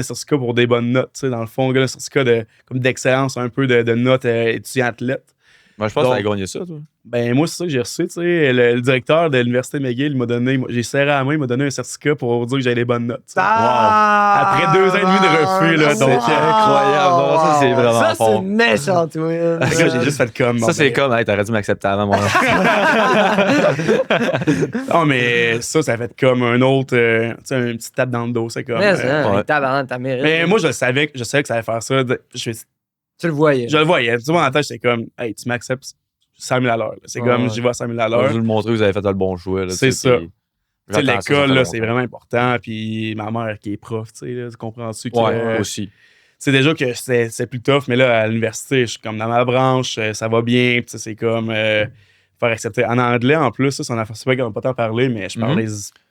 certificat pour des bonnes notes. Tu sais, dans le fond, il donne un certificat d'excellence, un peu de notes étudiant-athlète. Moi, je pense que Donc, tu as gagné ça, toi. Ben, moi, c'est ça que j'ai reçu, tu sais. Le directeur de l'Université McGill, il m'a donné, j'ai serré à la main, il m'a donné un certificat pour dire que j'avais des bonnes notes. Tu sais. Après 2 ans et demi de refus, là. C'est Donc, incroyable. Non, ça, c'est vraiment Ça, fort. c'est méchant, win. Fait que là, j'ai juste fait comme. Ça, bon, c'est ben, comme, hey, t'aurais dû m'accepter avant, moi. Non, mais ça fait comme un autre, tu sais, un petit tape dans le dos. C'est comme. Mais ça, ouais. tabarnak, t'as mérité. Mais moi, je savais que ça allait faire ça. Tu le voyais. Je le voyais. Tu vois, en tête, j'étais comme, hey, tu m'acceptes 100 000 à l'heure. là. C'est Ouais, comme, ouais. j'y vais à 100 000 à On va l'heure. vous le montrer que vous avez fait le bon choix. Là, C'est tu sais, ça. puis Tu sais, j'attends ça, ça l'école, fait là, c'est longtemps. vraiment important. Puis ma mère qui est prof, tu sais, là, tu comprends-tu? Ouais, aussi. C'est déjà que c'est plus tough, mais là, à l'université, je suis comme dans ma branche, ça va bien. Puis c'est comme faire accepter. En anglais, en plus, ça, c'est pas qu'on n'a pas tant parlé, mais je parlais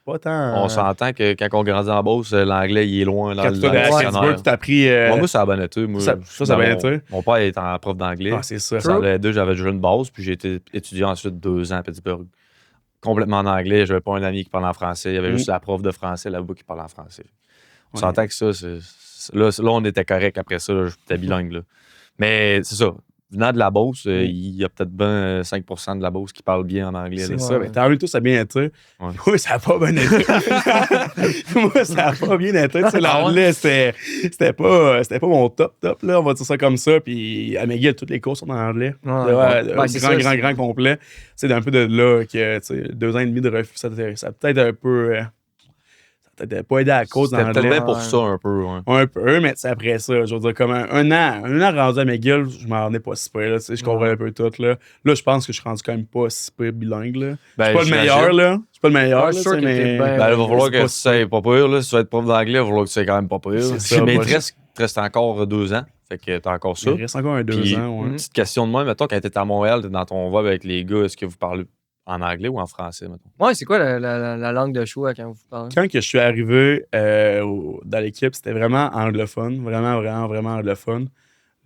pas tant. On s'entend que quand on grandit en Beauce, l'anglais, il est loin dans Quand le toi, à dictionnaire. Gettysburg, tu as appris. Moi, ça a bien été. Moi, ça a bien été. Mon père est en prof d'anglais. Ah, c'est ça. Ça allait deux, j'avais déjà une base, puis j'ai été étudiant ensuite 2 ans à Pittsburgh. Complètement en anglais. J'avais pas un ami qui parlait en français. Il y avait juste la prof de français là-bas qui parlait en français. On Ouais. s'entend que ça, là, on était correct après ça. J'étais bilingue. Là. Mais c'est ça. Venant de la Beauce, il y a peut-être bien 5% de la Beauce qui parle bien en anglais. C'est là. ça. Mais tant mieux, tout ça a bien été. Ouais. Oui, ça a pas bien été. Moi, ça a pas bien été. Tu sais, l'anglais, c'était pas mon top, là. On va dire ça comme ça. Puis à McGill, toutes les cours sont en anglais. C'est Grand complet. C'est un peu de là que, tu sais, 2 ans et demi de refus, ça a peut-être un peu. Ça a peut-être pas aidé à cause C'était d'anglais. peut-être bien pour ça un peu. Ouais. Un peu, mais après ça, je veux dire, comme un an rendu à McGill, je m'en rendais pas si pire, là, tu sais, je comprenais un peu tout, là. Là, je pense que je suis rendu quand même pas si pire bilingue, là. Ben, Je suis pas le j'imagine. meilleur, là. Je suis pas le meilleur, Ouais, là, sûr tu sais, que t'es mais... bien. Ben, là, il va falloir c'est que pas tu sais pas pire. Là. Si tu vas être prof d'anglais, il va falloir que tu sais quand même pas pire. C'est ça, Mais il moi, te reste encore 2 ans. Fait que t'as encore ça. Il reste encore 2 Puis, ans, ouais. Petite question de moi, mettons, quand t'étais à Montréal, t'es dans ton vibe avec les gars, est-ce que vous parlez En anglais ou en français, mettons? Ouais, c'est quoi la langue de choix quand vous parlez? Quand que je suis arrivé dans l'équipe, c'était vraiment anglophone. Vraiment, vraiment, vraiment anglophone.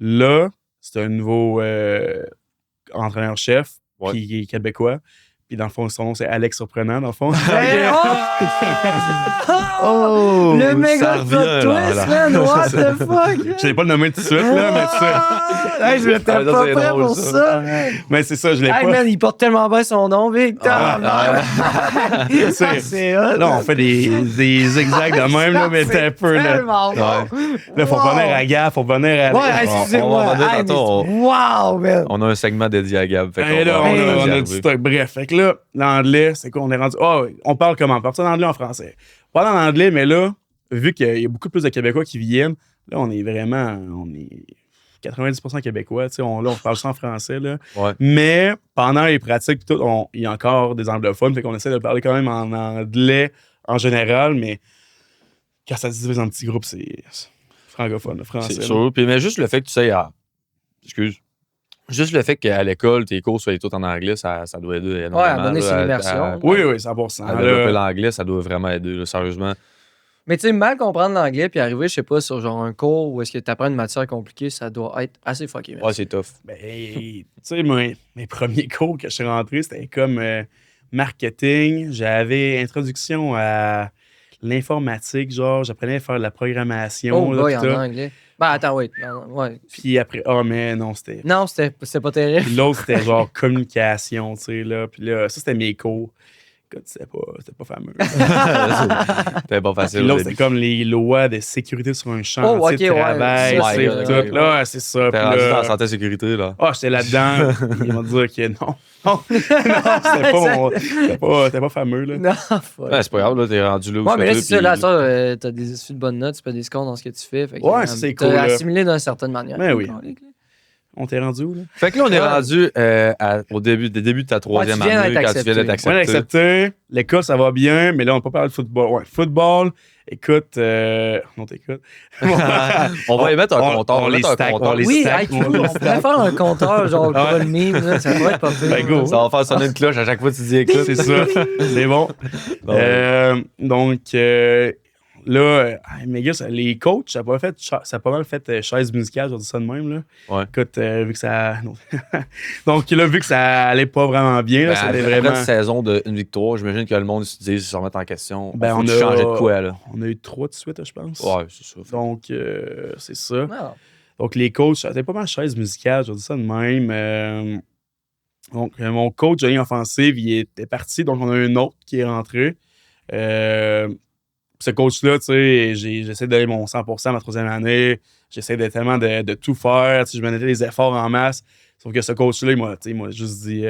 Là, c'est un nouveau entraîneur-chef Ouais. qui est québécois. Puis dans le fond, son nom, c'est Alex Surprenant, dans le fond. Oh! Le ça méga revient, plot twist, là. man! What the fuck? Je l'ai pas nommé tout de suite, là, mais Hey, je m'étais Ah, ça, pas c'est prêt drôle, pour ça. ça, man. mais c'est ça, je l'ai Hey, pas. man, il porte tellement bien son nom, Victor. C'est hot. Là, on fait des exacts de même, là, mais t'es un peu, là. tellement bon. Là, faut Wow. venir à Gap, faut venir à... Ouais, excusez-moi. on va en dire Hey, tantôt, mais- Wow, man. On a un segment dédié à Gab. Fait qu'on Et là, va- on y a arriver. du stock. Bref, fait que là, l'anglais, c'est quoi? On est rendu... Oh, on parle comment? On parle ça en anglais ou en français? On parle en anglais, mais là, vu qu'il y a beaucoup plus de Québécois qui viennent, là, on est vraiment... On est 90% Québécois, tu sais. Là, on parle ça en français, là. Ouais. Mais pendant les pratiques, pis tout, il y a encore des anglophones, fait qu'on essaie de parler quand même en anglais en général, mais quand ça se divise en petits groupes, c'est francophone, le français. C'est là. sûr. Puis, mais juste le fait que tu sais, excuse. Juste le fait qu'à l'école, tes cours soient tous en anglais, ça doit aider énormément. Ouais, à donner là, son immersion. Oui, 100%. À Là, développer l'anglais, ça doit vraiment aider, là, sérieusement. Mais tu sais, mal comprendre l'anglais puis arriver, je sais pas, sur genre un cours où est-ce que tu apprends une matière compliquée, ça doit être assez fucké. Ouais, c'est tough. ben, tu sais, mes premiers cours que je suis rentré, c'était comme marketing. J'avais introduction à l'informatique, genre, j'apprenais à faire de la programmation. Oh, là, boy, pis en tout. anglais. Ben, attends, wait. Ouais. Puis après, mais non, c'était. Non, c'était pas terrible. Puis l'autre, c'était genre communication, tu sais, là. Puis là, ça, c'était mes cours. Écoute, c'était pas fameux. C'était pas Puis facile. au l'autre, début. c'était comme les lois de sécurité sur un chantier Oh, ok, de ouais. travail, Ça, tu sais, ouais, tout. ouais, Là, c'est ça. T'es Puis rendu dans là, la santé et sécurité, là. j'étais là-dedans. Ils m'ont dit que non. Non, c'était pas fameux, là. Non, fuck. Ouais, c'est pas grave, là, t'es rendu là où Ouais, mais là, tu c'est ça, là, t'as des issues de bonnes notes, tu fais des scores dans ce que tu fais. Fait que, Ouais, c'est t'as cool, là. assimilé d'une certaine manière. Ben oui. On t'est rendu où, là? Fait que là, on est Ouais. rendu au début de ta troisième tu viens année, d'être quand tu viens d'être accepté. On a accepté. accepté. L'école, ça va bien, mais là, on peut pas parler de football. Ouais, football, écoute. Non, t'écoutes. On va y mettre un on- compteur. on On va les mettre un stack, compteur. on les Oui, stack, hey, on cool, les on stack. pourrait faire un compteur, genre, pour Ouais. le meme, là, ça pourrait être pas pire. Ben, go. Ça va faire sonner une cloche à chaque fois que tu dis écoute. C'est ça. C'est bon. Donc, là, mes gars, les coachs, ça a pas mal fait chaise musicale, je vais dire ça de même. Là. Ouais. Écoute, vu que ça. non. Donc, là, vu que ça allait pas vraiment bien, là, Ben, c'était après vraiment. une saison d'une victoire, j'imagine que le monde se dit se remettre en question. Ben, Faut on a changer de quoi, là. On a eu 3 de suite, je pense. Ouais, c'est ça. Donc, c'est ça. Non. Donc, les coachs, c'était pas mal chaise musicale, je vais dire ça de même. Donc, mon coach de ligne offensive, il était parti, donc on a un autre qui est rentré. Ce coach-là, tu sais, j'essaie de donner mon 100% ma troisième année. J'essaie tellement de tout faire. Tu sais, je mettais des efforts en masse. Sauf que ce coach-là, il m'a juste dit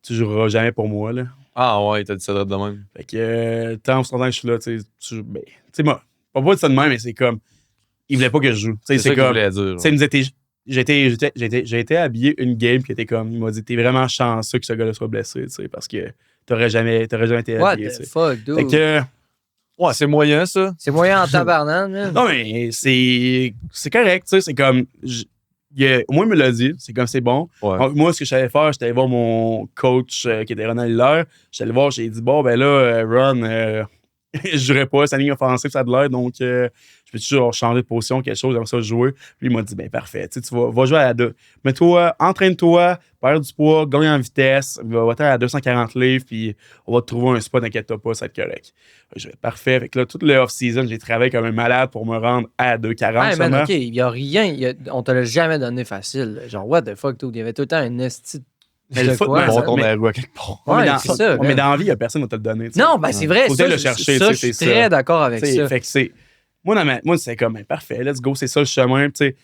tu joueras jamais pour moi. Là. Ah ouais, t'as dit ça de même. Fait que tant que je suis là, tu sais, moi, pas de ça de même, mais c'est comme. Il voulait pas que je joue. Tu sais, C'est ça qu'il comme. voulait dire. Tu sais, il nous était. J'ai été habillé une game qui était comme. Il m'a dit t'es vraiment chanceux que ce gars-là soit blessé, tu sais, parce que t'aurais jamais été What habillé. the tu sais. fuck, dude? Fait que. Ouais, c'est moyen, ça. C'est moyen en tabarnak, man. Non, mais c'est correct, tu sais, c'est comme. Au moins, il me l'a dit, c'est comme c'est bon. Ouais. Donc, moi, ce que je savais faire, j'étais allé voir mon coach qui était Ronald Hiller. J'étais allé voir, j'ai dit, bon, ben là, Ron, je jouerais pas, sa ligne offensive, ça a de l'air, donc je peux toujours changer de position, quelque chose, j'aimerais ça jouer. Puis il m'a dit, ben parfait, tu sais, va jouer à 2. Mets-toi, entraîne-toi, perds du poids, gagne en vitesse, va-t'en à 240 livres, puis on va te trouver un spot, t'inquiète-toi pas, ça va être correct. Je vais parfait. Fait que là, toute le off-season, j'ai travaillé comme un malade pour me rendre à 240. Hey, man, seulement. OK, il y a rien, on te l'a jamais donné facile. Genre, what the fuck, dude? Il y avait tout le temps un esti Mais le de foot, quoi, ben, Bon, ça? tourne mais- à la roue à quelque part. Ouais, mais dans, c'est ça, ouais, mais man. dans la vie, il n'y a personne qui va te le donner. tu sais. Non, ben c'est vrai, Faut ça, aller le chercher, ça, tu je sais, suis c'est très ça. d'accord avec T'sais, ça. fait que c'est. Moi, c'est comme, ben, parfait, let's go, c'est ça le chemin. Tu sais,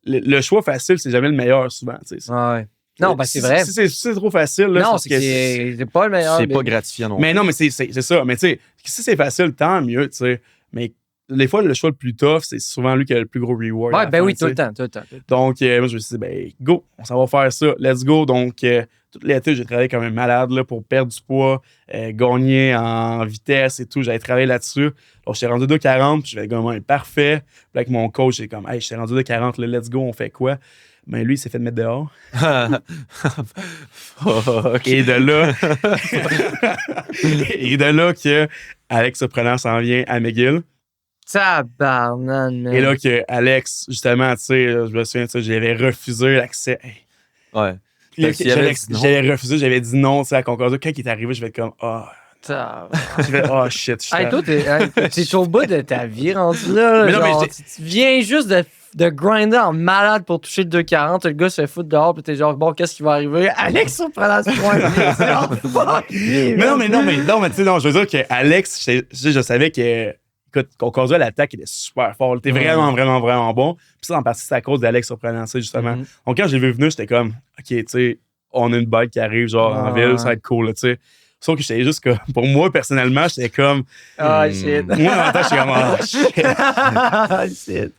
le choix facile, c'est jamais le meilleur souvent. Tu sais. Ouais. Non, ben c'est vrai. Si c'est trop facile, là, Non, parce c'est que que c'est pas le meilleur. C'est mais- pas gratifiant non Mais non, mais c'est ça. Mais tu sais, si c'est facile, tant mieux, tu sais. Mais des fois, le choix le plus tough, c'est souvent lui qui a le plus gros reward. à Ouais, la ben fin, oui, tu tout sais. le temps, tout le temps. Donc, moi, je me suis dit, ben, go, on s'en va faire ça, let's go. Donc, tout l'été, j'ai travaillé comme un malade là, pour perdre du poids, gagner en vitesse et tout. J'avais travaillé là-dessus. Donc, j'étais rendu 2,40, puis je vais comme, ouais, parfait. Puis avec mon coach, j'ai comme, hey, j'étais rendu 2,40, là, let's go, on fait quoi? Ben lui, il s'est fait mettre dehors. Fuck. Et de là... Et de là que Alex Surprenant s'en vient à McGill. Tabarnane, man. Et là que Alex, justement, tu sais, je me souviens de ça, j'avais refusé l'accès. Hey. Ouais. Puis là, Fait que s'il avait dit non. j'avais refusé, j'avais dit non, tu sais, à Concordia. Quand il est arrivé, je vais être comme, j'ai fait, oh shit. Hey, toi, t'es au bout de ta vie rendu là. Mais non, mais genre, tu viens juste de grinder en malade pour toucher le 240. Le gars se fait foutre dehors, puis t'es genre, bon, qu'est-ce qui va arriver? Alex Surprenant ce point. mais tu sais, non, je veux dire que Alex, je savais que, écoute, Concordia, l'attaque, il était super fort. Il était vraiment, vraiment, vraiment bon. Puis ça, en partie, c'est à cause d'Alex Surprenant, justement. Donc, quand je l'ai vu venir, j'étais comme, OK, tu sais, on a une bike qui arrive, genre, en ville, ça va être cool, tu sais. Sauf que j'étais juste comme, pour moi, personnellement, j'étais comme. Ah, shit. Moi, en même temps, j'étais comme, oh, shit.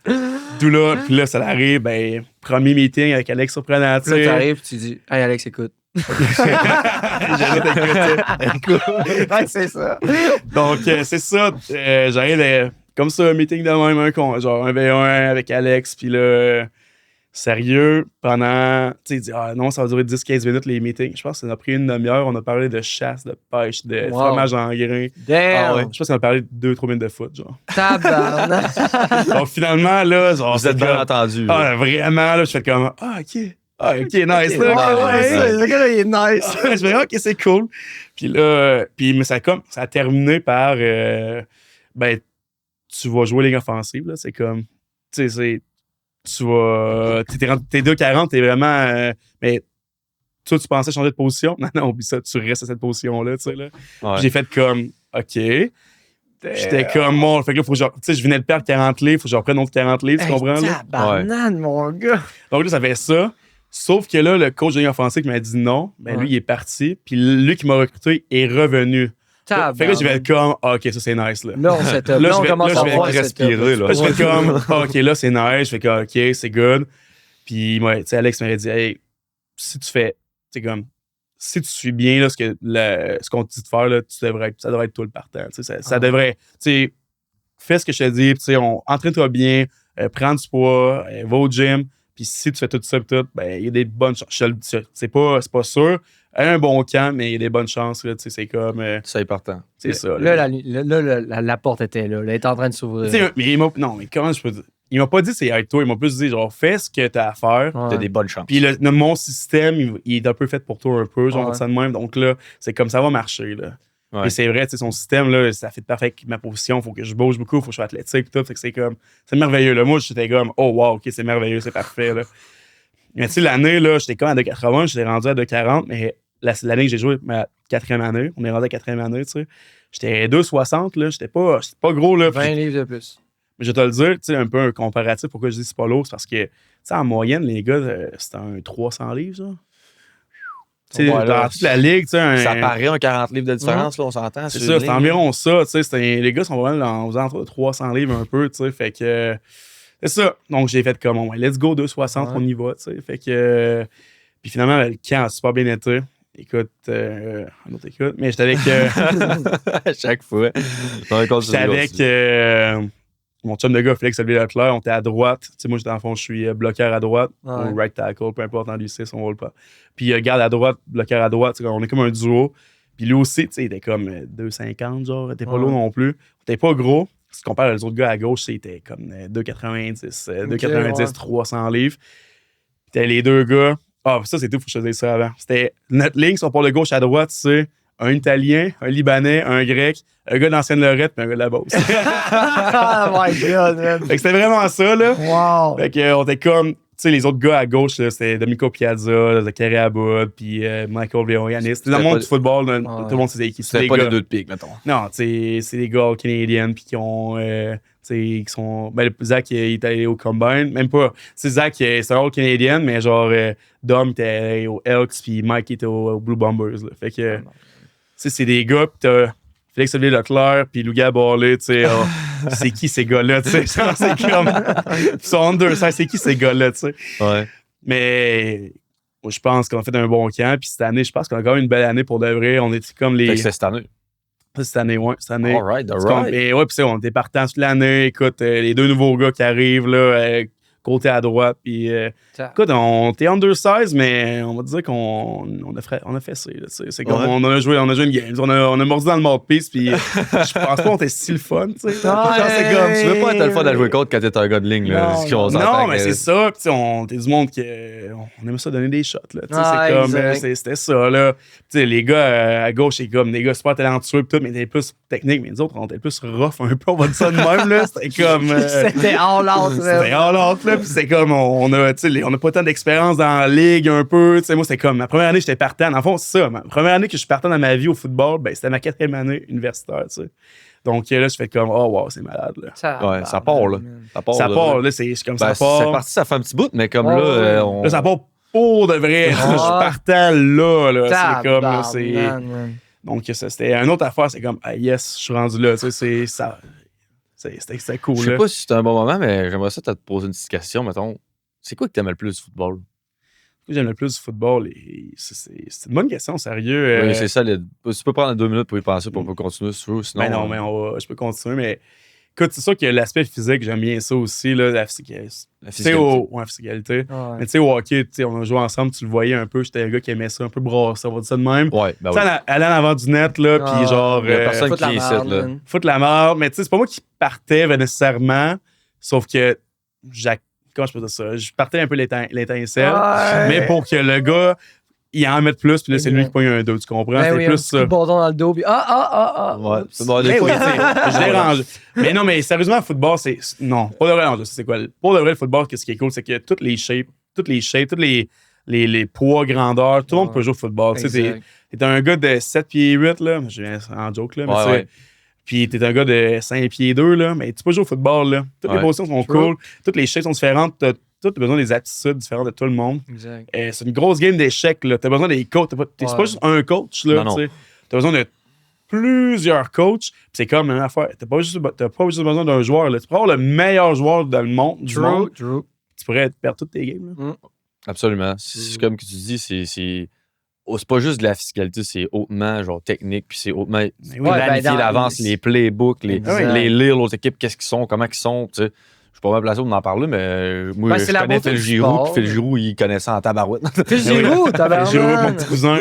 D'où là, puis là, ça arrive, ben, premier meeting avec Alex Surprenant, tu Là, sais. t'arrives, puis tu dis, hey, Alex, écoute. Ouais, c'est ça. Donc, c'est ça. J'arrive comme ça, un meeting de même, genre un V1 avec Alex, puis là, sérieux, pendant, tu sais, il dit, ah non, ça va durer 10-15 minutes les meetings. Je pense que ça a pris une demi-heure. On a parlé de chasse, de pêche, de fromage en grain. Damn! Je pense qu'on a parlé de 2-3 minutes de foot, genre. Tabarnak! Donc, finalement, là, genre. Vous êtes bien entendu. Ah, vraiment, là, je fais comme, OK. Ah, OK, nice. Le gars, là, il est nice. Je fais, OK, c'est cool. Puis là, mais ça a terminé par, ben, tu vas jouer ligne offensive, là. C'est comme, tu sais, tu vas. T'es 2-40, t'es vraiment. Mais toi, tu pensais changer de position? Non, oublie ça, tu restes à cette position-là, tu sais, là. Ouais. J'ai fait comme, OK. J'étais comme, bon, fait que là, faut que tu sais, je venais de perdre 40 livres, faut que je reprenne autre 40 livres, tu comprends, là? Tabarnane, mon gars! Donc là, ça fait ça. Sauf que là, le coach de ligne offensive qui m'a dit non, ben lui, il est parti. Puis lui qui m'a recruté est revenu. Fait que là, j'ai fait comme, OK, ça, c'est nice, là. Là, on commence à voir respirer, là. Là, je fais comme, OK, là, c'est nice. Je fais comme, OK, c'est good. Puis, tu sais, Alex m'avait dit, hey, si tu fais, c'est comme, si tu suis bien là, ce qu'on te dit de faire, là, ça devrait être tout le partant. Ça devrait, tu sais, fais ce que je te dis, tu sais, entraîne-toi bien, prends du poids, va au gym. Puis si tu fais tout ça, ben, il y a des bonnes chances. C'est pas sûr. Un bon camp, mais il y a des bonnes chances. Là, c'est comme. C'est important. C'est ça. Là, la porte était là. Elle était en train de s'ouvrir. Mais non, mais comment je peux dire? Il m'a pas dit c'est avec toi. Il m'a plus dit genre, fais ce que t'as à faire. T'as des bonnes chances. Puis mon système, il est un peu fait pour toi un peu, genre ça de même. Donc là, c'est comme ça va marcher. Là. Ouais. Et c'est vrai, son système, là, ça fait parfait avec ma position. Il faut que je bouge beaucoup, il faut que je sois athlétique. Tout, c'est merveilleux. Là. Moi, j'étais comme, oh wow, OK, c'est merveilleux, c'est parfait. Là. Mais tu sais, l'année, là, j'étais comme à 2,80, j'étais rendu à 2,40, mais l'année que j'ai joué, ma 4e année, on est rendu à 4e année, tu sais. J'étais 2,60, là, j'étais pas gros, là. 20 livres de plus. Mais je vais te le dire, tu sais, un peu un comparatif, pourquoi je dis c'est pas lourd, c'est parce que, tu sais, en moyenne, les gars, c'était un 300 livres, ça. Tu sais, dans toute la ligue, tu sais. Ça paraît un 40 livres de différence, là, on s'entend. C'est ça, c'est environ ça, tu sais. Les gars sont vraiment aux alentours de 300 livres un peu, tu sais. Fait que. C'est ça. Donc, j'ai fait comme, ouais, let's go, 260, on y va, tu sais. Fait que. Puis finalement, le camp a super bien été. Écoute, un autre écoute. Mais j'étais avec. À chaque fois. J'étais avec mon chum de gars, Félix Olivier Leclerc. On était à droite. Tu sais, moi, dans le fond, je suis bloqueur à droite, ou right tackle, peu importe, en lycée, on roule pas. Puis garde à droite, bloqueur à droite. On est comme un duo. Puis lui aussi, tu sais, il était comme 2,50, genre. Il était pas lourd non plus. Il était pas gros. Si tu compares aux autres gars à gauche, c'était comme 2,90, 2,90, 300 livres. Puis t'as les deux gars. Ah, ça, c'est tout, faut que je te dise ça avant. C'était notre ligne, si on part de gauche à droite, c'est un Italien, un Libanais, un Grec, un gars d'ancienne Lorette, puis un gars de la Beauce. Oh my God, man. Fait que c'était vraiment ça, là. Wow. Fait qu'on était comme, tu sais, les autres gars à gauche, là, c'était Domenico Piazza, Zachary Aboud, puis Michael Véon-Yanis. C'était dans le monde du football, là, tout le monde sait qui. C'était pas les deux de pique, mettons. Non, tu sais, c'est des gars canadiens, puis qui ont. Qui sont. Ben, Zach, il est allé au Combine. Même pas. Tu sais, Zach, c'est un All-Canadian, mais genre, Dom était au Elks, puis Mike était au Blue Bombers. Là. Fait que. Tu sais, c'est des gars, puis t'as Félix Olivier Leclerc, puis Louga Barley, tu sais. C'est qui ces gars-là, tu sais? C'est comme. Ils sont under, c'est qui ces gars-là, tu sais? Ouais. Mais. Moi, je pense qu'on a fait un bon camp, puis cette année, je pense qu'on a quand même une belle année pour de vrai. On était comme les. Fait que c'est cette année. Cette année, ouais. Cette année. All right. Et ouais, puis on était partant toute l'année. Écoute, les deux nouveaux gars qui arrivent, là, côté à droite. Puis, écoute, on était undersize, mais on va dire qu'on a fessé. Là, c'est comme on a joué une game. On a mordu dans le mouthpiece, puis je pense pas qu'on était si le fun. Tu sais. C'est comme, tu veux pas être le fun à jouer contre quand t'es un gars de ligne. Là, non, mais c'est ça. Puis, on était du monde on aimait ça donner des shots. Là, c'est comme, c'était ça. Là. Les gars à gauche, c'est comme des gars super talentueux, tout, mais ils étaient plus techniques. Mais nous autres, on était plus rough un peu, on va dire ça de même. Là. C'était comme. C'était all out. C'était all out. Puis c'est comme, on a pas tant d'expérience dans la ligue un peu. Moi, c'était comme, ma première année, j'étais partant. En fond, c'est ça. Ma première année que je suis partant dans ma vie au football, ben, c'était ma 4e année universitaire. T'sais. Donc là, je fais comme, oh wow, c'est malade. Là. Ça part, là. Ça part, là. C'est comme ça part. C'est parti, ça fait un petit bout, mais comme là. Là, ça part pour de vrai. Je suis partant là. C'est comme, là, c'est. Donc, c'était une autre affaire. C'est comme, ah, yes, je suis rendu là. C'est ça. C'était cool. Je sais pas si c'est un bon moment, mais j'aimerais ça te poser une petite question, mettons. C'est quoi que t'aimes le plus du football? J'aime le plus du football. C'est une bonne question, sérieux. Oui, c'est ça. Tu peux prendre 2 minutes pour y penser, pour on peut continuer si tu veux. Sinon, ben non, mais je peux continuer. Mais écoute, c'est sûr que l'aspect physique, j'aime bien ça aussi. Là, la physicalité. Physicalité. Ouais. Mais tu sais, au hockey, on a joué ensemble, tu le voyais un peu. J'étais un gars qui aimait ça, un peu brasser, on va dire ça de même. Ouais, ben oui. Aller en avant du net, là, puis genre. Il y a personne qui est ici, là. Foutre la merde. Mais tu sais, c'est pas moi qui partais nécessairement, sauf que comment je peux dire ça? Je partais un peu l'étincelle, mais pour que le gars, il en mette plus, puis là, c'est lui qui pogne un 2, tu comprends? Ben C'était plus ça. Un petit bâton dans le dos, puis Ouais, c'est bon, mais oui, je dérange. Mais non, mais sérieusement, le football, c'est. Non, pas de vrai, c'est quoi? Pour de vrai, le football, ce qui est cool, c'est que toutes les shapes, tous les poids, grandeurs, tout le monde peut jouer au football. Tu sais, t'es un gars de 7 pieds 8, là, je viens en joke, là, mais puis t'es un gars de 5 pieds 2, là, mais tu peux jouer au football, là. Toutes les positions sont cool, toutes les shapes sont différentes, t'as besoin des aptitudes différentes de tout le monde. Exact. C'est une grosse game d'échecs, là. T'as besoin des coachs, c'est pas juste un coach, là, tu sais. T'as besoin de plusieurs coachs, puis c'est comme la même affaire. T'as pas juste besoin d'un joueur, là. Tu peux avoir le meilleur joueur dans le monde, du monde. True. Tu pourrais perdre toutes tes games, là. Absolument. C'est comme que tu dis, c'est pas juste de la physicalité, c'est hautement genre technique, puis c'est hautement planifier l'avance, les playbooks, les lire l'autre équipe, qu'est-ce qu'ils sont, comment ils sont, tu sais. Je suis pas mal placé pour en parler, mais moi, je connais Phil Giroux, puis Phil Giroux, il connaît ça en tabarouette. Phil Giroux, tabarouette. Phil Giroux, mon petit cousin,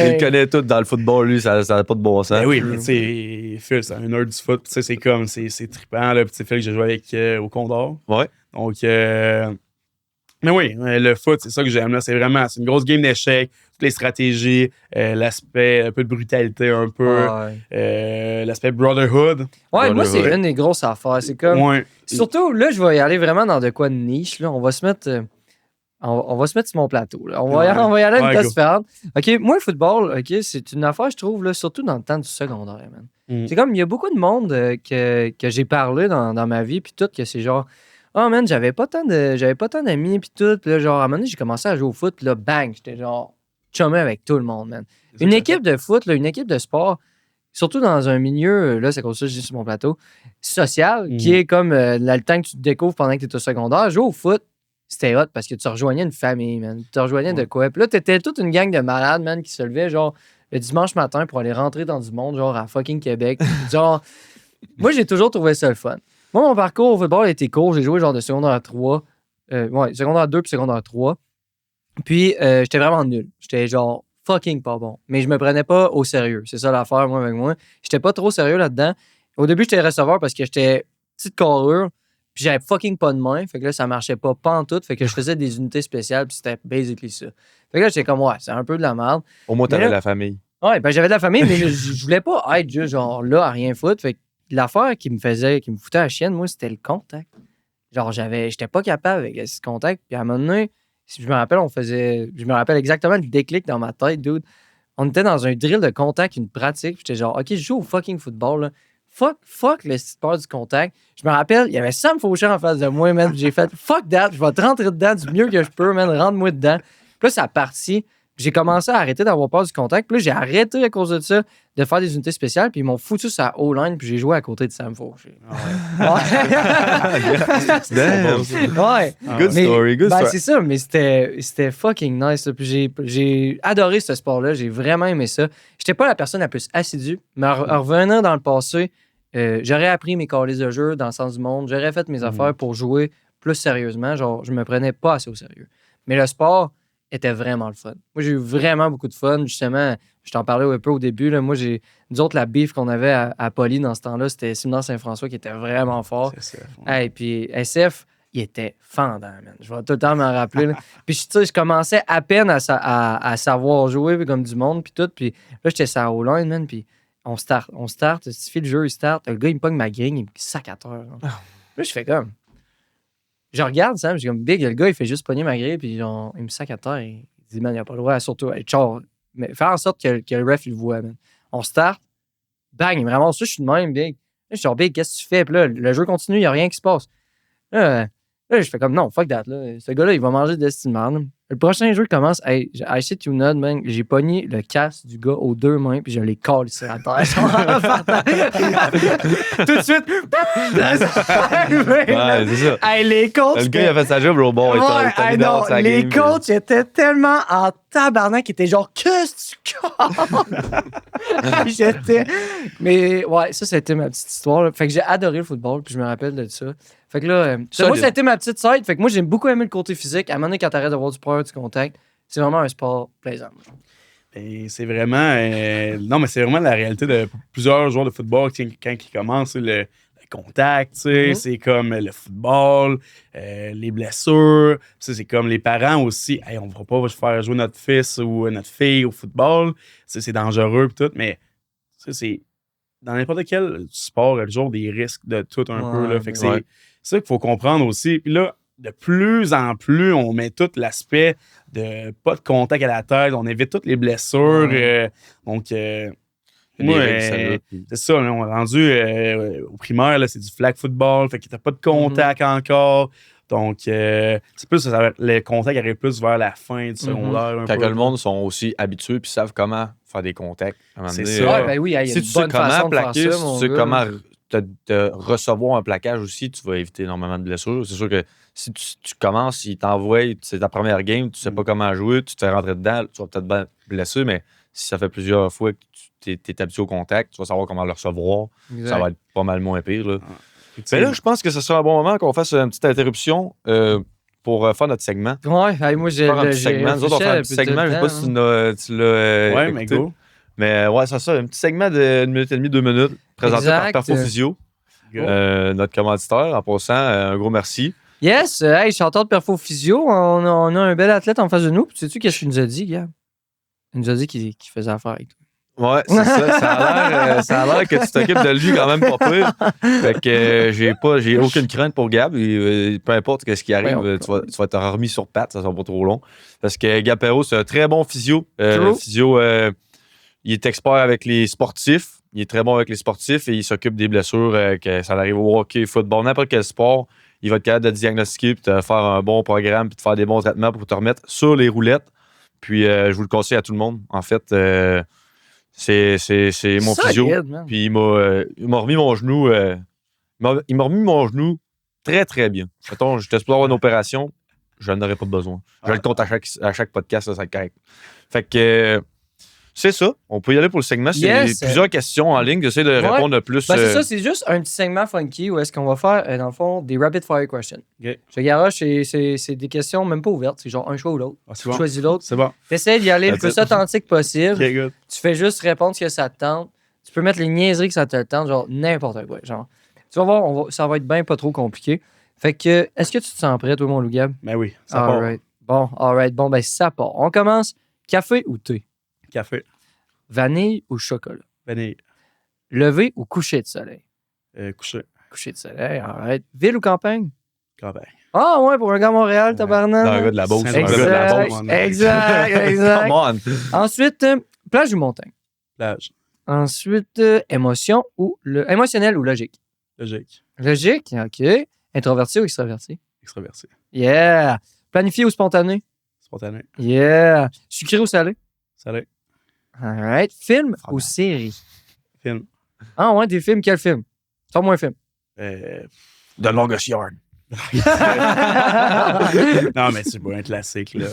il connaît tout dans le football, lui, ça n'a pas de bon sens. Ben oui, mais tu sais, Phil, c'est un nerd du foot, tu sais, c'est comme, c'est trippant, là, puis tu sais, Phil, que j'ai joué avec au Condor. Ouais. Donc, mais oui, le foot, c'est ça que j'aime, là, c'est une grosse game d'échecs, toutes les stratégies, l'aspect un peu de brutalité, un peu, l'aspect brotherhood. Ouais, moi, c'est une des grosses affaires. C'est comme. Ouais. Surtout, là, je vais y aller vraiment dans de quoi de niche. Là. On va se mettre. On va se mettre sur mon plateau. Là. On va y aller à une place différente. OK, moi, le football, OK, c'est une affaire, je trouve, là, surtout dans le temps du secondaire, man. C'est comme, il y a beaucoup de monde que j'ai parlé dans ma vie, puis tout, que c'est genre. Oh man, j'avais pas tant d'amis puis tout. Puis là, genre, à un moment donné, j'ai commencé à jouer au foot. Puis là, bang, j'étais genre chumé avec tout le monde, man. Une équipe de foot, là, une équipe de sport, surtout dans un milieu, là, c'est comme ça que je dis sur mon plateau, social, qui est comme le temps que tu te découvres pendant que tu es au secondaire. Jouer au foot, c'était hot parce que tu rejoignais une famille, man. Tu rejoignais de quoi. Puis là, t'étais toute une gang de malades, man, qui se levaient, genre, le dimanche matin pour aller rentrer dans du monde, genre, à fucking Québec. Genre, moi, j'ai toujours trouvé ça le fun. Moi, mon parcours au football a été court. J'ai joué genre de secondaire 3. Secondaire 2 puis secondaire 3. Puis, j'étais vraiment nul. J'étais genre fucking pas bon. Mais je me prenais pas au sérieux. C'est ça l'affaire, moi, avec moi. J'étais pas trop sérieux là-dedans. Au début, j'étais receveur parce que j'étais petite carrure. Puis, j'avais fucking pas de main. Fait que là, ça marchait pas en tout. Fait que je faisais des unités spéciales. Puis, c'était basically ça. Fait que là, j'étais comme, ouais, c'est un peu de la merde. Au moins, t'avais la famille. Ouais, ben j'avais de la famille, mais je voulais pas être juste genre là à rien foutre. Fait que l'affaire qui me foutait à la chienne, moi, c'était le contact. Genre, j'étais pas capable avec ce contact. Puis à un moment donné, si je me rappelle exactement le déclic dans ma tête, dude. On était dans un drill de contact, une pratique. J'étais genre, OK, je joue au fucking football, là. Fuck le sport du contact. Je me rappelle, il y avait Sam Faucher en face de moi, man. J'ai fait, fuck that, je vais te rentrer dedans du mieux que je peux, man. Rentre-moi dedans. Puis là, ça a parti. J'ai commencé à arrêter d'avoir peur du contact. Puis là, j'ai arrêté à cause de ça de faire des unités spéciales. Puis ils m'ont foutu sa O-line. Puis j'ai joué à côté de Sam Faucher. Ouais. Good story. C'est ça, mais c'était fucking nice. Là. Puis j'ai adoré ce sport-là. J'ai vraiment aimé ça. J'étais pas la personne la plus assidue. Mais à revenir dans le passé, j'aurais appris mes calices de jeu dans le sens du monde. J'aurais fait mes affaires pour jouer plus sérieusement. Genre, je me prenais pas assez au sérieux. Mais le sport était vraiment le fun. Moi, j'ai eu vraiment beaucoup de fun. Justement, je t'en parlais un peu au début. Là. Moi, nous autres, la beef qu'on avait à Poly dans ce temps-là, c'était Simon Saint-François qui était vraiment fort. Et puis SF, il était fendant, man. Je vais tout le temps m'en rappeler. Là. Puis, tu sais, je commençais à peine à savoir jouer comme du monde, puis tout. Puis là, j'étais sur la O-line, man, puis on start. Il suffit le jeu, il start. Le gars, il me pogne ma grille, il me sac à terre. Là, je fais comme... Je regarde, Sam, je suis comme big, le gars, il fait juste pogner ma grille, puis genre, il me sac à terre. Il dit, man, il a pas le droit, surtout, mais faire en sorte que le ref, il le voit, man. On start, bang, il me ramasse ça, je suis de même, big. Là, je suis genre, big, qu'est-ce que tu fais? Puis là, le jeu continue, il n'y a rien qui se passe. Là, je fais comme, non, fuck that, là. Ce gars-là, il va manger de l'estime merde. Le prochain jeu commence, hey, I shit you not, man. J'ai pogné le casque du gars aux 2 mains, puis je l'ai collé sur la terre. Tout de suite. Ouais, c'est ça. Hey, les coachs. Le gars, il a fait sa job, le ball. Ouais, non, les coachs étaient tellement en tabarnak qu'ils étaient genre, qu'est-ce que tu casses? J'étais. Mais ouais, ça, c'était ma petite histoire. Là. Fait que j'ai adoré le football, puis je me rappelle de ça. Fait que là, moi, ça a été ma petite side. Fait que moi, j'ai beaucoup aimé le côté physique. À un moment donné, quand t'arrêtes d'avoir du power, du contact, c'est vraiment un sport plaisant. Et c'est vraiment. Non, mais c'est vraiment la réalité de plusieurs joueurs de football quand ils commencent le contact, tu sais, c'est comme le football, les blessures. C'est comme les parents aussi. Hey, on ne va pas faire jouer notre fils ou notre fille au football. C'est dangereux et tout, mais c'est. Dans n'importe quel sport, il y a toujours des risques de tout un peu. Là. Fait que c'est ça qu'il faut comprendre aussi. Puis là, de plus en plus, on met tout l'aspect de pas de contact à la tête, on évite toutes les blessures. Donc, moi, c'est ça, là, on est rendu au primaire, là, c'est du flag football, fait qu'il n'y a pas de contact encore. Donc, c'est plus, les contacts arrivent plus vers la fin du secondaire. Quand le monde sont aussi habitués et savent comment faire des contacts. C'est ça. Ben oui, il y a si une tu bonne sais comment façon de plaquer, faire ça, si mon tu sais gars. comment te recevoir un plaquage aussi, tu vas éviter énormément de blessures. C'est sûr que si tu commences, il t'envoie, c'est ta première game, tu sais pas comment jouer, tu te fais rentrer dedans, tu vas peut-être bien blesser, mais si ça fait plusieurs fois que tu es habitué au contact, tu vas savoir comment le recevoir. Exact. Ça va être pas mal moins pire. Là. Mais là, je pense que ce serait un bon moment qu'on fasse une petite interruption pour faire notre segment. Ouais, moi, j'ai. Faire un petit segment. Nous autres, on fait un petit segment. Je sais pas si tu l'as ouais, écouté. mais go. Mais ouais, c'est ça. Un petit segment de 1 minute et demie, 2 minutes, présenté par Perfo Physio, notre commanditaire. En passant, un gros merci. Yes, hey, chanteur de Perfo Physio, on a un bel athlète en face de nous. Puis sais-tu qu'est-ce qu'il nous a dit, Gab? Il nous a dit qu'il faisait affaire avec toi. Ouais, c'est ça. Ça a l'air que tu t'occupes de lui quand même pas pire. Fait que j'ai aucune crainte pour Gab. Et, peu importe ce qui arrive, tu vas être remis sur pattes, ça sera pas trop long. Parce que Gab Perrault, c'est un très bon physio. Physio, il est expert avec les sportifs. Il est très bon avec les sportifs et il s'occupe des blessures, que ça arrive au hockey, football, n'importe quel sport. Il va être capable de diagnostiquer puis de faire un bon programme puis de faire des bons traitements pour te remettre sur les roulettes. Puis je vous le conseille à tout le monde. En fait, c'est mon physio. Puis il m'a remis mon genou. Il m'a remis mon genou très, très bien. Mettons, j'étais supposé avoir une opération, je n'en aurais pas besoin. Je le compte à chaque podcast, ça va être correct. Fait que c'est ça. On peut y aller pour le segment. Il y a plusieurs questions en ligne. J'essaie de répondre le plus. C'est ça, c'est juste un petit segment funky où est-ce qu'on va faire, dans le fond, des rapid fire questions. Okay. Je garoche, c'est des questions même pas ouvertes. C'est genre un choix ou l'autre. Tu choisis l'autre. C'est bon. Tu essaies d'y aller le plus authentique possible. Okay, good. Tu fais juste répondre ce que ça te tente. Tu peux mettre les niaiseries que ça te tente, genre n'importe quoi. Genre. Tu vas voir, ça va être bien pas trop compliqué. Fait que, est-ce que tu te sens prêt, toi, mon loup Gab? Ben oui, ça part. Bon, ben ça part. On commence. Café ou thé? Café. Vanille ou chocolat? Vanille. Lever ou coucher de soleil? Coucher. Coucher de soleil, arrête. Ville ou campagne? Campagne. Ah ouais, pour un gars à Montréal, tabarnak. Un gars de la Beauce. Exact. Come on. Ensuite, plage ou montagne? Plage. Ensuite, émotionnel ou logique? Logique. Logique, OK. Introverti ou extraverti? Extraverti. Yeah. Planifié ou spontané? Spontané. Yeah. Sucré ou salé? Salé. All right. Film ou série? Film. Ah ouais, des films. Quel film? Sors-moi un film. The Longest Yard. Non, mais c'est pas un classique, là.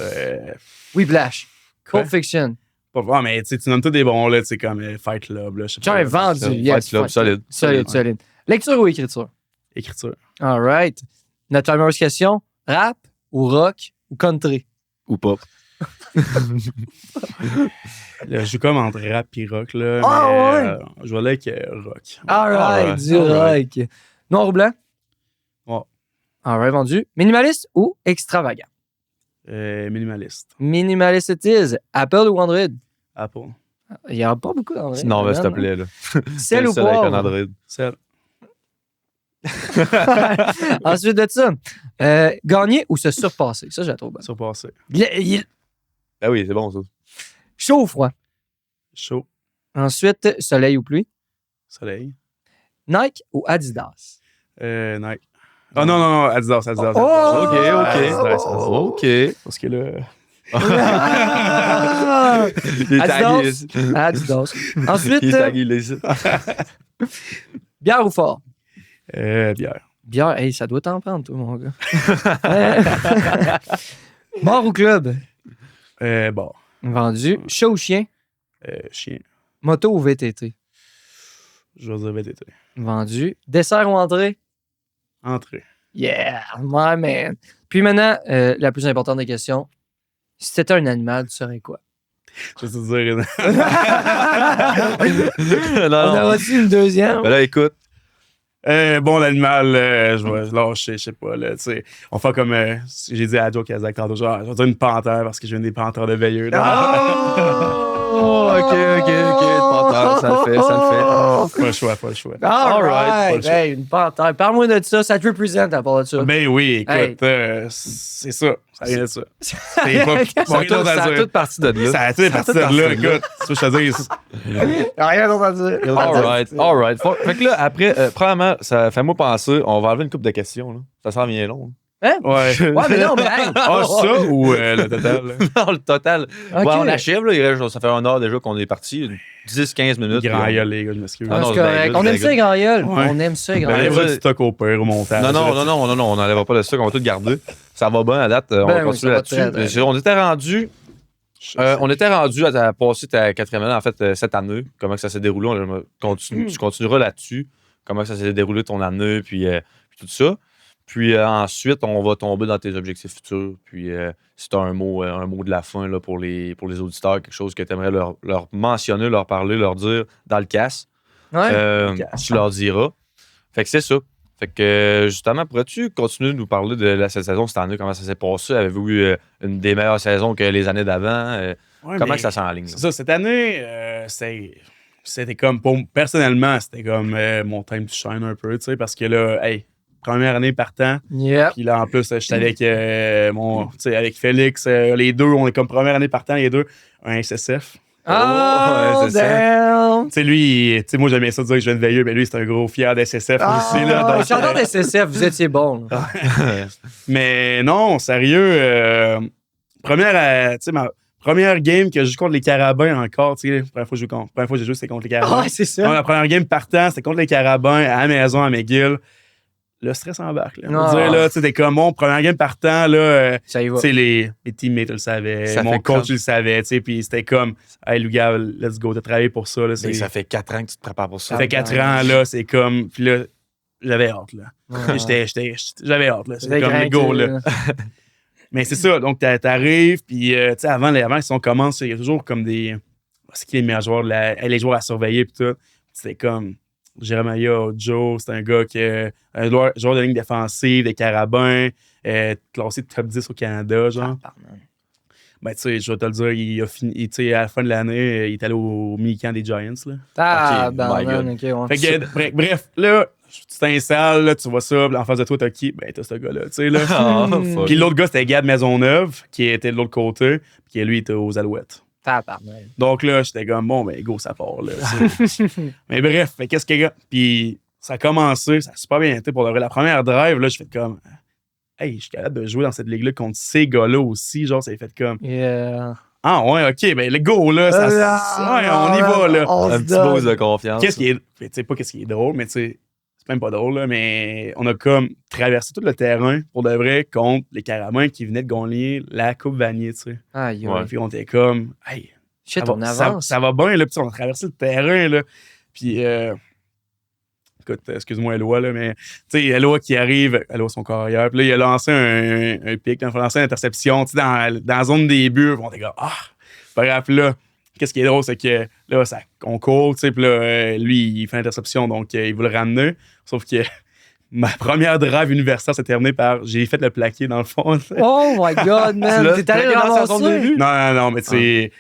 Whiplash. Pulp Ouais. Fiction. Ah, mais tu nommes tous des bons, là, tu sais, comme Fight Club, là, je sais Genre, pas. vendu. Fight Yes, Club, Fight solide. Solide, Ouais. solide. Lecture ou écriture? Écriture. All right. Notre fameuse question, rap ou rock ou country? Ou pas. Là, je joue comme entre rap et rock, là. Ah, mais, ouais? je vais aller avec rock. All right, right, du all right. rock. Noir ou blanc? Ouais. All right, vendu. Minimaliste ou extravagant? Minimaliste. Minimaliste it is. Apple ou Android? Apple. Il n'y a pas beaucoup d'Android. Non, mais s'il te man. plaît, là. Sel ou Seul avec un poivre? Android. Celle. Ensuite de ça, gagner ou se surpasser? Ça, j'ai la trouve bonne. Surpassé. Ah oui, c'est bon, ça. Chaud ou froid? Chaud. Ensuite, soleil ou pluie? Soleil. Nike ou Adidas? Nike. Oh non, Adidas. Oh! OK. Adidas. OK. Parce que là. Il est tagué. Adidas. Adidas. Ensuite, Il est tagué, il est ici. bière ou fort? Bière. Bière, hey, ça doit t'en prendre, toi, mon gars. Bar ou club? Bon. Vendu. Chat ou chien? Chien. Moto ou VTT? Je vais dire VTT. Vendu. Dessert ou entrée? Entrée. Yeah, my man. Puis maintenant, la plus importante des questions. Si t'étais un animal, tu serais quoi? Je vais te dire. On aura-tu une deuxième? Ben là, écoute. Bon, l'animal, je vais lâcher, je sais pas, là, tu sais. On fait comme, j'ai dit à Joe Kazak tantôt, genre, je vais dire une panthère parce que je viens des panthères de Veilleux. Oh, OK. Panthère, ça le fait. Pas le choix. All right. Pas le choix. Hey, une panthère. Parle-moi de ça. Ça te représente à part de ça. Ben oui, écoute, Hey. c'est ça. Ça vient de ça. C'est pas Ça pas rien d'autre a à dire. toute partie de là. Ça a tout parti de là, écoute. C'est ça que je te dis. Rien d'autre à dire. All right. Fait que là, après, premièrement, ça fait moi penser, on va enlever une couple de questions. Là. Ça s'en vient long. Hein? Ouais. Ouais, mais non, mais hey. Ah, ça ou le total? Là? Non, le total. Ok. Ouais, on achève. Là, ça fait 1 heure déjà qu'on est parti. 10-15 minutes. Grand puis on- gueule, les gars, je m'excuse. Ah non, C'est c'est bien correct. good, On c'est aime bien ça, les grands gueules. Ouais. On aime ça, les grands Ben, gueules. va du stock au pire, au montage. Non, on n'enlèvera pas le stock, on va tout garder. Ça va bien à date, on va Ben oui, continuer ça va très, là-dessus. très On était rendu à passer ta 4e année, en fait, cette année. Comment que ça s'est déroulé? Tu continueras là-dessus. Comment que ça s'est déroulé ton année, puis tout ça. Puis ensuite, on va tomber dans tes objectifs futurs. Puis si tu as un mot de la fin là, pour les auditeurs, quelque chose que tu aimerais leur mentionner, leur parler, leur dire dans le cast, Ouais. tu leur diras. Fait que c'est ça. Fait que justement, pourrais-tu continuer de nous parler de cette saison cette année? Comment ça s'est passé? Avez-vous eu une des meilleures saisons que les années d'avant? Comment que ça s'enligne? C'est ça, cette année, c'était comme, personnellement, c'était comme mon time to shine un peu, tu sais, parce que là, hey, première année partant, Yep. puis là, en plus, j'étais avec avec Félix, les deux, on est comme première année partant, les deux, un SSF. Oh, ouais, c'est ça. damn. Tu sais, lui, tu sais, moi, j'aimais ça dire que je viens de Veilleux, mais lui, c'est un gros fier d'SSF aussi, là. Ah, donc, chanteur de SSF, vous étiez bon. là. mais non, sérieux, tu sais, ma première game que je joue contre les Carabins encore, tu sais, la première fois que j'ai joué, c'était contre les Carabins. Ah, c'est Non, ça. la première game partant, c'était contre les Carabins à la maison à McGill. Le stress embarque. Là. On Ah. va dire, là, tu sais, t'es comme bon, première game partant, là, Ça y va. tu sais, les teammates le savaient, Ça mon fait coach comme- il le savait, tu sais, puis c'était comme, hey, Louga, let's go, t'as travaillé pour ça. Là, Mais ça fait 4 ans que tu te prépares pour ça. ça fait 4 ans, là, c'est comme, puis là, j'avais hâte, là. Ouais. J'avais hâte, là. C'était C'est comme le go, craqué, là. Mais c'est ça, donc t'arrives, puis tu sais, avant que si on commence, il y a toujours comme des. C'est qui les meilleurs joueurs, les joueurs à surveiller, puis tout. C'était comme Jeremiah Joe, c'est un gars qui est un joueur de ligne défensive, des Carabins, classé top 10 au Canada, genre. Ben, tu sais, je vais te le dire, il a fini, tu sais, à la fin de l'année, il est allé au mini-camp des Giants, là. Ah, Ok, ben, my man, ok, ouais. Fait que, bref, là, tu t'installes, là, tu vois ça, puis en face de toi, t'as qui? Ben, t'as ce gars-là, tu sais, là. Ah, Hmm. fuck. Puis l'autre gars, c'était Gab Maisonneuve, qui était de l'autre côté, puis qui, lui, était aux Alouettes. Tabarnak. Donc là, j'étais comme, bon, ben, go, ça part, là. Mais bref, fait qu'est-ce que. Puis ça a commencé, ça a super bien été pour le vrai. La première drive, là, je fais comme, hey, je suis capable de jouer dans cette ligue-là contre ces gars-là aussi. Genre, ça a fait comme, Yeah. ah ouais, ok, ben, le go, là, ouais, on y va, là. On Un se petit donne. boost de confiance. Qu'est-ce qui est. Tu sais, pas qu'est-ce qui est drôle, mais tu sais, c'est même pas drôle, là, mais on a comme traversé tout le terrain pour de vrai contre les Carabins qui venaient de gagner la Coupe Vanier, tu sais. Aïe, Ouais. ouais. Puis on était comme, hey, Shit, on avance. Ça va bien, là. Puis on a traversé le terrain, là. Puis, écoute, excuse-moi, Eloi, là, mais, tu sais, Eloi qui arrive, Eloi, son carrière, puis là, il a lancé un pic, il a lancé une interception, tu sais, dans la zone des buts. On était comme, pas grave, puis là. Qu'est-ce qui est drôle, c'est que là, on court, tu sais, puis là, lui, il fait l'interception, donc il veut le ramener. Sauf que ma première drive universitaire s'est terminée par j'ai fait le plaqué dans le fond. Oh my God, man! T'es allé le ramasser? Non, mais tu sais,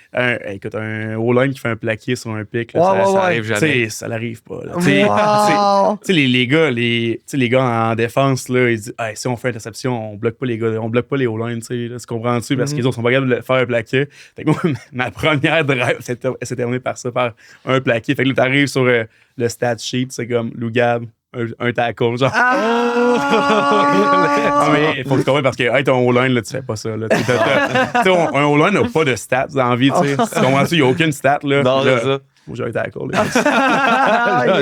écoute, un O-line qui fait un plaqué sur un pic, là, ça arrive jamais. Ça n'arrive pas. Là. Wow. Tu sais, les gars en défense, là, ils disent si on fait interception, on bloque pas les gars, on bloque pas les O-line, tu sais, là, tu comprends-tu? Parce qu'ils sont pas capables de faire un plaqué. Fait que moi, ma première drive s'est terminée par ça, par un plaqué. Fait que là, t'arrives sur le stat sheet, c'est comme Lou Gab. Un tackle, genre. Mais il faut que tu comprennes parce que être un O-line, là, tu fais pas ça. Là. Un O-line n'a pas de stats dans la vie. Tu comprends-tu? Il n'y a aucune stat. Là. Non, c'est ça. Faut que j'ai un tackle. Un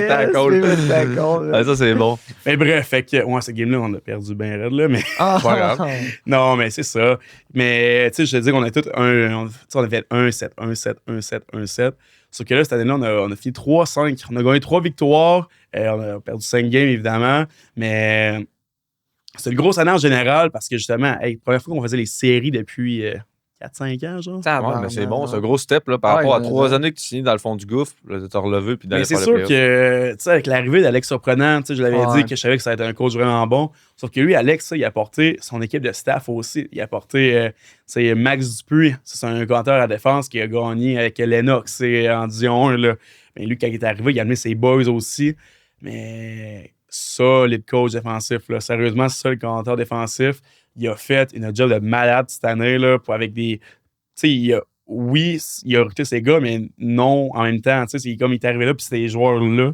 tackle. Ça, c'est bon. Mais bref, fait que, ce game-là, on a perdu bien raide, là, mais pas grave. Non, mais c'est ça. Mais, tu sais, je te dis qu'on a tout on a fait 1-7, 1-7, 1-7, 1-7. Sauf que là, cette année-là, on a fini 3-5. On a gagné 3 victoires. On a perdu 5 games, évidemment. Mais c'est une grosse année en général parce que, justement, première fois qu'on faisait les séries depuis 4-5 ans, genre. Ouais, mais c'est bon. C'est un gros step là, par rapport à 3 années que tu signes dans le fond du gouffre. Là, tu t'es relevé puis d'aller mais c'est faire sûr le que, tu sais, avec l'arrivée d'Alex Surprenant, tu sais, je l'avais dit que je savais que ça allait être un coach vraiment bon. Sauf que lui, Alex, ça, il a apporté son équipe de staff aussi. Il a apporté, c'est Max Dupuis. C'est un compteur à défense qui a gagné avec Lennox en Division 1. Là. Mais lui, quand il est arrivé, il a amené ses boys aussi. Mais ça, les coach défensif, là, sérieusement, c'est ça le compteur défensif. Il a fait une job de malade cette année, là, avec des. Tu sais, oui, il a recruté ses gars, mais non en même temps. Tu sais, c'est comme il est arrivé là, puis c'était les joueurs-là,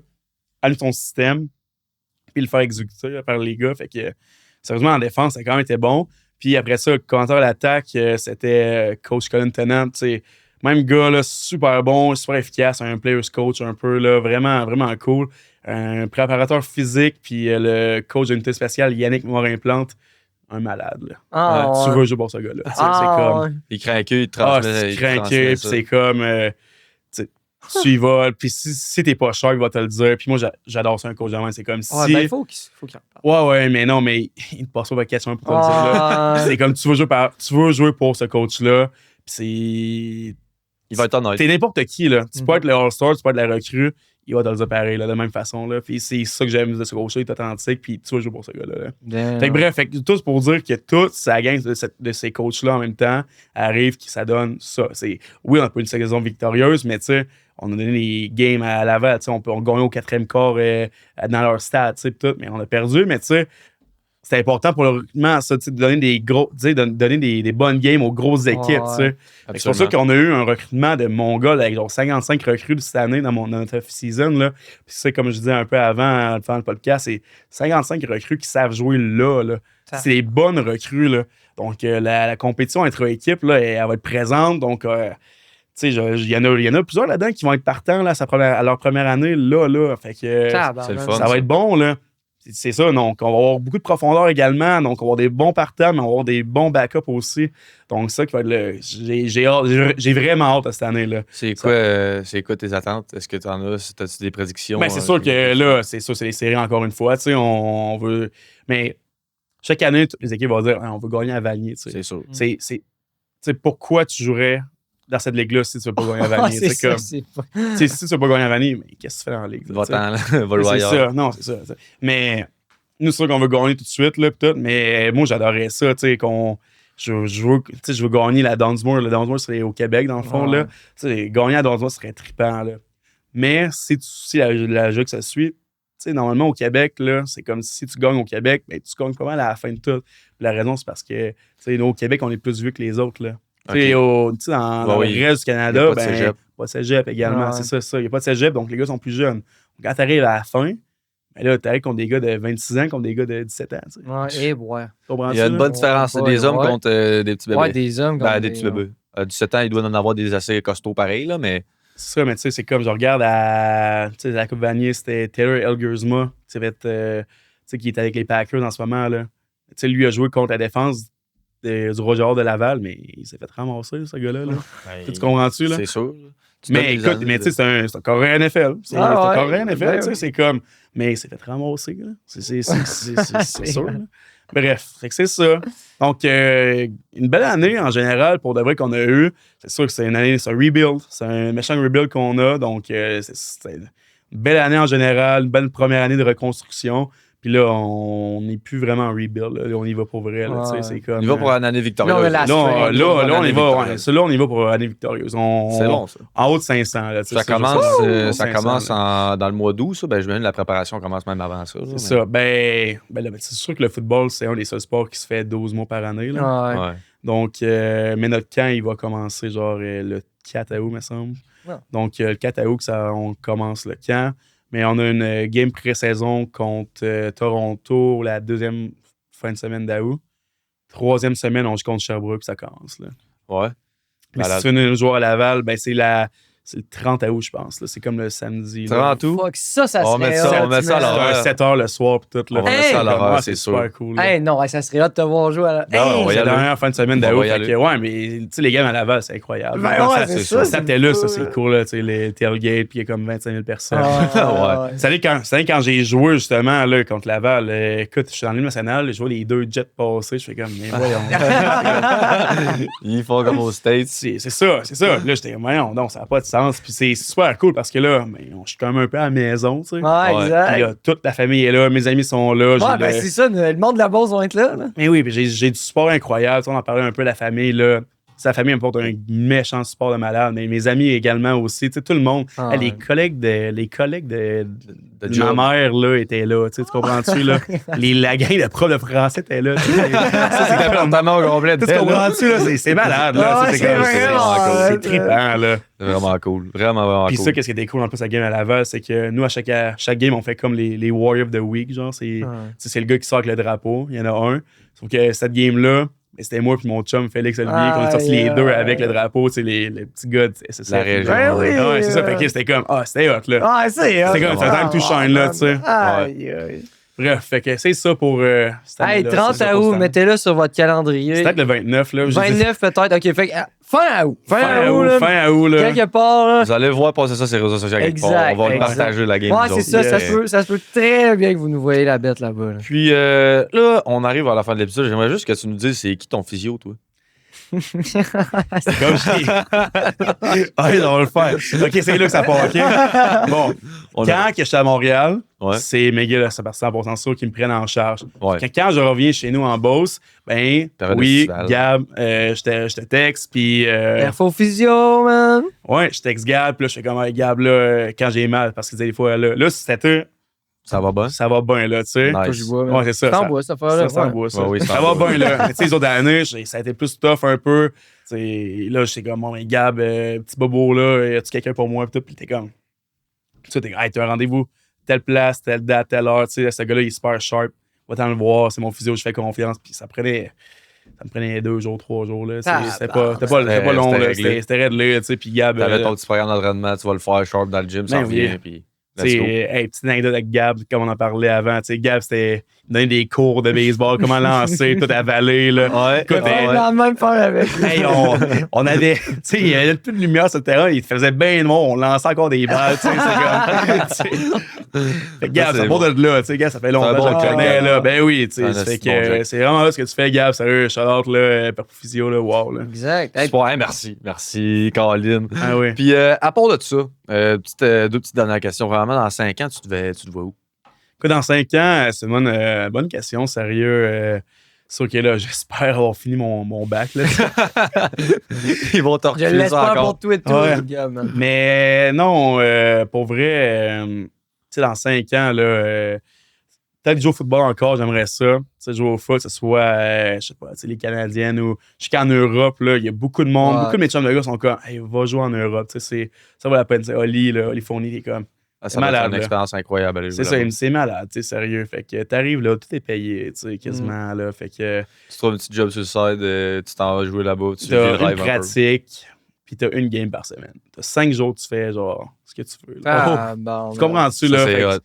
à son système, puis le faire exécuter là, par les gars. Fait que, sérieusement, en défense, ça a quand même été bon. Puis après ça, le commentaire à l'attaque, c'était coach Colin Tennant. Tu sais, même gars, là, super bon, super efficace, un player's coach un peu, là, vraiment, vraiment cool. Un préparateur physique, puis le coach d'unité spéciale, Yannick Morin-Plante. Un malade, là. Tu veux jouer pour ce gars-là. C'est comme. Il craquait, il transmet. Il craquait, puis c'est comme. Tu y vas, puis si t'es pas cher, il va te le dire. Puis moi, j'adore ça, un coach de main. C'est comme si. Ben, faut qu'il en parle. Ouais, mais non, mais il te passe pas la question pour te le dire, là. C'est comme tu veux jouer pour ce coach-là, puis c'est. Il va être honnête. T'es n'importe qui, là. Tu peux être le All-Star, tu peux être la recrue. Il va te le dire pareil, là, de la même façon. Là. Puis c'est ça que j'aime de ce coach-là, il est authentique, puis tu vas jouer pour ce gars-là. Là. Fait que bref, tout pour dire que toute sa gang de ces coachs-là en même temps arrive, que ça donne ça. Oui, on a pas une saison victorieuse, mais tu sais, on a donné des games à Laval. On gagnait au 4e quart dans leur stade, tout, mais on a perdu, mais tu sais, c'est important pour le recrutement, ça, de donner des gros, de donner des bonnes games aux grosses équipes. C'est pour ça qu'on a eu un recrutement de Mongol avec genre 55 recrues cette année dans notre off-season. Là. Puis c'est comme je disais un peu avant de faire le podcast, c'est 55 recrues qui savent jouer là. C'est des bonnes recrues. Là. Donc la compétition entre équipes, là, elle va être présente. Donc il y en a plusieurs là-dedans qui vont être partants là, à leur première année là. Fait que c'est le fun, ça va être bon là. C'est ça, donc on va avoir beaucoup de profondeur également, donc on va avoir des bons partants, mais on va avoir des bons backups aussi. Donc ça qui va être j'ai vraiment hâte à cette année-là. C'est quoi tes attentes? Est-ce que tu en as? As-tu des prédictions? Ben, c'est sûr que là, c'est les séries encore une fois, tu sais, on veut. Mais chaque année, toutes les équipes vont dire on veut gagner à Vanier. C'est sûr. C'est pourquoi tu jouerais dans cette ligue-là si tu veux pas gagner à Vanier. Si tu veux pas gagner à Vanier, mais qu'est-ce que tu fais dans la ligue? Va-t'en, va le c'est ça, non, c'est ça. Mais nous, c'est sûr qu'on veut gagner tout de suite, là, tout, mais moi, j'adorerais ça, tu sais, je veux gagner la Dunsmore. La Dunsmore serait au Québec, dans le fond, là. Gagner à Dunsmore serait trippant, là. Mais si la jeu que ça suit, tu sais, normalement, au Québec, là, c'est comme si tu gagnes au Québec, ben, tu gagnes pas mal à la fin de tout. Puis la raison, c'est parce que, tu sais, nous, au Québec, on est plus vieux que les autres, là. Okay. Dans le reste du Canada, pas de cégep également. Ouais. C'est ça. Il n'y a pas de cégep, donc les gars sont plus jeunes. Quand tu arrives à la fin, ben là, tu arrives contre des gars de 26 ans, contre des gars de 17 ans. Ouais. Il y a une bonne différence. C'est des hommes contre des petts bébés. Ouais, des hommes contre des petits bébés. À 17 ans, il doit en avoir des assez costauds pareils, là, mais. C'est ça, mais tu sais, c'est comme je regarde à la Coupe Vanier, c'était Taylor Elgersma, qui est avec les Packers en ce moment. Là. Lui a joué contre la défense du Roger de Laval, mais il s'est fait ramasser, ce gars-là. Là. Ben, Tu comprends-tu, là? C'est sûr. Tu Mais donnes des écoute, mais années tu sais, c'est un carré NFL. C'est un carré NFL, ben tu sais, oui. c'est comme... Mais il s'est fait ramasser, là. C'est sûr, là. Bref, fait que c'est ça. Donc, une belle année en général, pour de vrai qu'on a eu. C'est sûr que c'est une année, c'est un rebuild. C'est un méchant rebuild qu'on a. Donc, c'est une belle année en général, une belle première année de reconstruction. Puis là, on n'est plus vraiment en rebuild. Là. On y va pour vrai. Là, tu sais, c'est comme, On y va pour une année victorieuse. Là, on a la- Là, on y va. victorieuse. Là, on y va pour année victorieuse. C'est bon, ça. En haut de 500. Là, tu sais, Ça c'est commence, juste- ça 500, commence là. dans le mois d'août, ça. Ben, je la préparation commence même avant ça. C'est ça. Ben là, c'est sûr que le football, c'est un des seuls sports qui se fait 12 mois par année. Là. Ouais. Ouais. Donc, mais notre camp, il va commencer genre le 4 août, me semble. Ouais. Donc, le 4 août, on commence le camp. Mais on a une game pré-saison contre Toronto la deuxième fin de semaine d'août. Troisième semaine, on joue contre Sherbrooke, puis ça commence. Là. Ouais. Mais Malade. si tu veux une joueur à Laval, ben c'est le 30 août, je pense. Là. C'est comme le samedi. là. 30 août. Fuck, ça On va serait mettre ça- hot, on va mettre ça à man. l'horaire. C'est 7 h le soir, puis tout. Là. On va mettre ça à l'horaire, Ouais, c'est super sûr. cool. là. Hey, non, ça serait hot de te voir jouer à la. Non, on va y C'est la aller. dernière fin de semaine On d'août. va y Fait aller. que, ouais, mais tu sais, les games à Laval, c'est incroyable. Ben Quand ouais, ça- c'est ça, ça, ça TELUS, ça, c'est c'est cool, là, tu sais, les tailgates, puis il y a comme 25 000 personnes. Ah, ouais. Vous savez, quand j'ai joué justement là, contre Laval, écoute, je suis dans l'île nationale, je vois les deux jets passer, je fais comme, mais voyons. Ils font comme aux States. C'est ça. Là, j'étais comme, voyons, non, ça n'a pas de sens. Puis c'est super cool parce que là, je suis quand même un peu à la maison, tu sais. Ouais, Ouais. exact. Puis là, toute la famille est là, mes amis sont là. j'ai Ouais, ben le- c'est ça, le monde de la Beauce va être là. Mais oui, puis j'ai du support incroyable. Tu sais, on en parlait un peu de la famille, là. Sa famille me porte un méchant support de malade, mais mes amis également aussi. Tu sais, tout le monde. Ah, Hey, ouais. les collègues de De job. ma mère là, étaient là. Tu comprends-tu? Là? La gang de profs de français étaient là. Tu sais. Ça, c'est comme Vraiment au complet. Tu comprends-tu? Là? C'est malade. Là. Ah, Ça, c'est comme- vraiment c'est hot, trippant. Là. C'est vraiment cool. Vraiment Puis cool. ça, qu'est-ce qui était cool en plus à game à Laval, c'est que nous, à chaque game, on fait comme les Warriors of the Week. Genre, c'est le gars qui sort avec le drapeau. Il y en a un. Sauf que cette game-là, c'était moi et mon chum Félix Olivier qu'on a sorti les deux avec le drapeau, tu sais, les petits gars de SSF. La région. Ben oui. Ouais, c'est ça. Fait que c'était comme, c'était hot, là. Ah, c'est hot. C'est comme, ça time to shine, là, tu sais. Aïe, aïe. Bref, fait que c'est ça pour. cette Hey, année-là. 30 C'est ça pour août, cette année. mettez-le sur votre calendrier. C'est peut-être le 29, là. Je dis- 29 peut-être. OK, fait que, fin août. Fin août, là. fin août, là. Quelque part, là. Vous allez voir passer ça sur les réseaux sociaux. quelque Exact, part. On va exact. partager la game. Ouais, nous c'est autres. ça. Ça se peut très bien que vous nous voyez la bête là-bas. là. Puis là, on arrive à la fin de l'épisode. J'aimerais juste que tu nous dises c'est qui ton physio, toi? Comme je dis. Ah, on va le faire. OK, c'est là que ça part, OK? Bon, On a- quand que je suis à Montréal, Ouais. c'est Miguel à 100% sûr qui me prennent en charge. Ouais. Quand je reviens chez nous en Beauce, ben Période oui, estivale. Gab, je te texte, puis Info physio, man. ouais, je texte Gab, puis là, je fais comme, hey, Gab, là, quand j'ai mal, parce que des fois, là si c'était Ça va bien? ça va bien, là, tu sais. Nice. Faut que je bois, man. Ouais, c'est ça. C'est en ça- bois, cette affaire-là. Ça ouais. bois, ça. Ouais, oui, c'est Ça en va bois. bien, là. Mais tu sais, les autres années, ça a été plus tough un peu. Tu sais, là, j'étais comme, bon, mais Gab, petit bobo, là, y a-tu quelqu'un pour moi? Puis tout, puis t'es comme, tu sais, t'es comme, hey, t'as un rendez-vous, telle place, telle date, telle heure. Tu sais, ce gars-là, il est super sharp. Va-t'en le voir, c'est mon physio, je fais confiance. Puis ça me prenait 2 jours, 3 jours, là. C'était pas long, c'était là. réglé. C'était réglé, tu sais. Puis Gab, T'avais ton petit programme d'entraînement, tu vas le faire sharp dans le gym, ça Ben oui. revient. Puis tu let's go. sais, hey, petite anecdote avec Gab, comme on en parlait avant. Tu sais, Gab, c'était, il donnait des cours de baseball, comment lancer, tout avaler, là. Ouais, Écoute, Ouais, ouais. dans le même faire avec. Hey, on avait, tu sais, il y avait plus de lumière sur le terrain, il faisait bien noir, on lançait encore des balles, tu sais, c'est comme, tu sais. Fait que Gab, Ça, ça c'est part bon. de là, tu sais, Gab, ça fait longtemps C'est un que je bon le connais, check, là. Ben oui, tu C'est un sais, fait esti bon que check. c'est vraiment là ce que tu fais, Gab, sérieux, shout-out, là, Perpo Physio, là, wow, là. Exact. Hey, Ouais, merci. Merci, Caroline. Ah oui. Puis, à part de ça, deux petites dernières questions. Vraiment, dans 5 ans, tu te vois où? Quoi, dans 5 ans, c'est une bonne question, sérieux. Sûr que là, j'espère avoir fini mon bac, là. Ils vont te je refuser l'espère encore. pour tout et tout, Ouais. les gars, man. Mais non, pour vrai, tu sais, dans 5 ans, là, peut-être jouer au football encore, j'aimerais ça. Tu sais, jouer au foot, que ce soit, je sais pas, tu sais, les Canadiennes ou jusqu'en Europe, là, il y a beaucoup de monde. Ouais. Beaucoup de mes chums de gars sont comme, hey, va jouer en Europe. Tu sais, ça vaut la peine. Tu sais, Oli Fournier, il est comme, Ah, ça va être malade, une là. expérience incroyable. aller c'est jouer ça, là-bas. c'est malade, tu sais, sérieux. Fait que t'arrives là, tout est payé, tu sais, quasiment, là. Fait que Tu trouves un petit job sur le side, tu t'en vas jouer là-bas, tu vis le t'as une rêve un peu. pratique, puis t'as une game par semaine. T'as 5 jours, tu fais genre ce que tu veux. là. Ah, bon. Tu comprends-tu, Ça, là? c'est Fait que hot.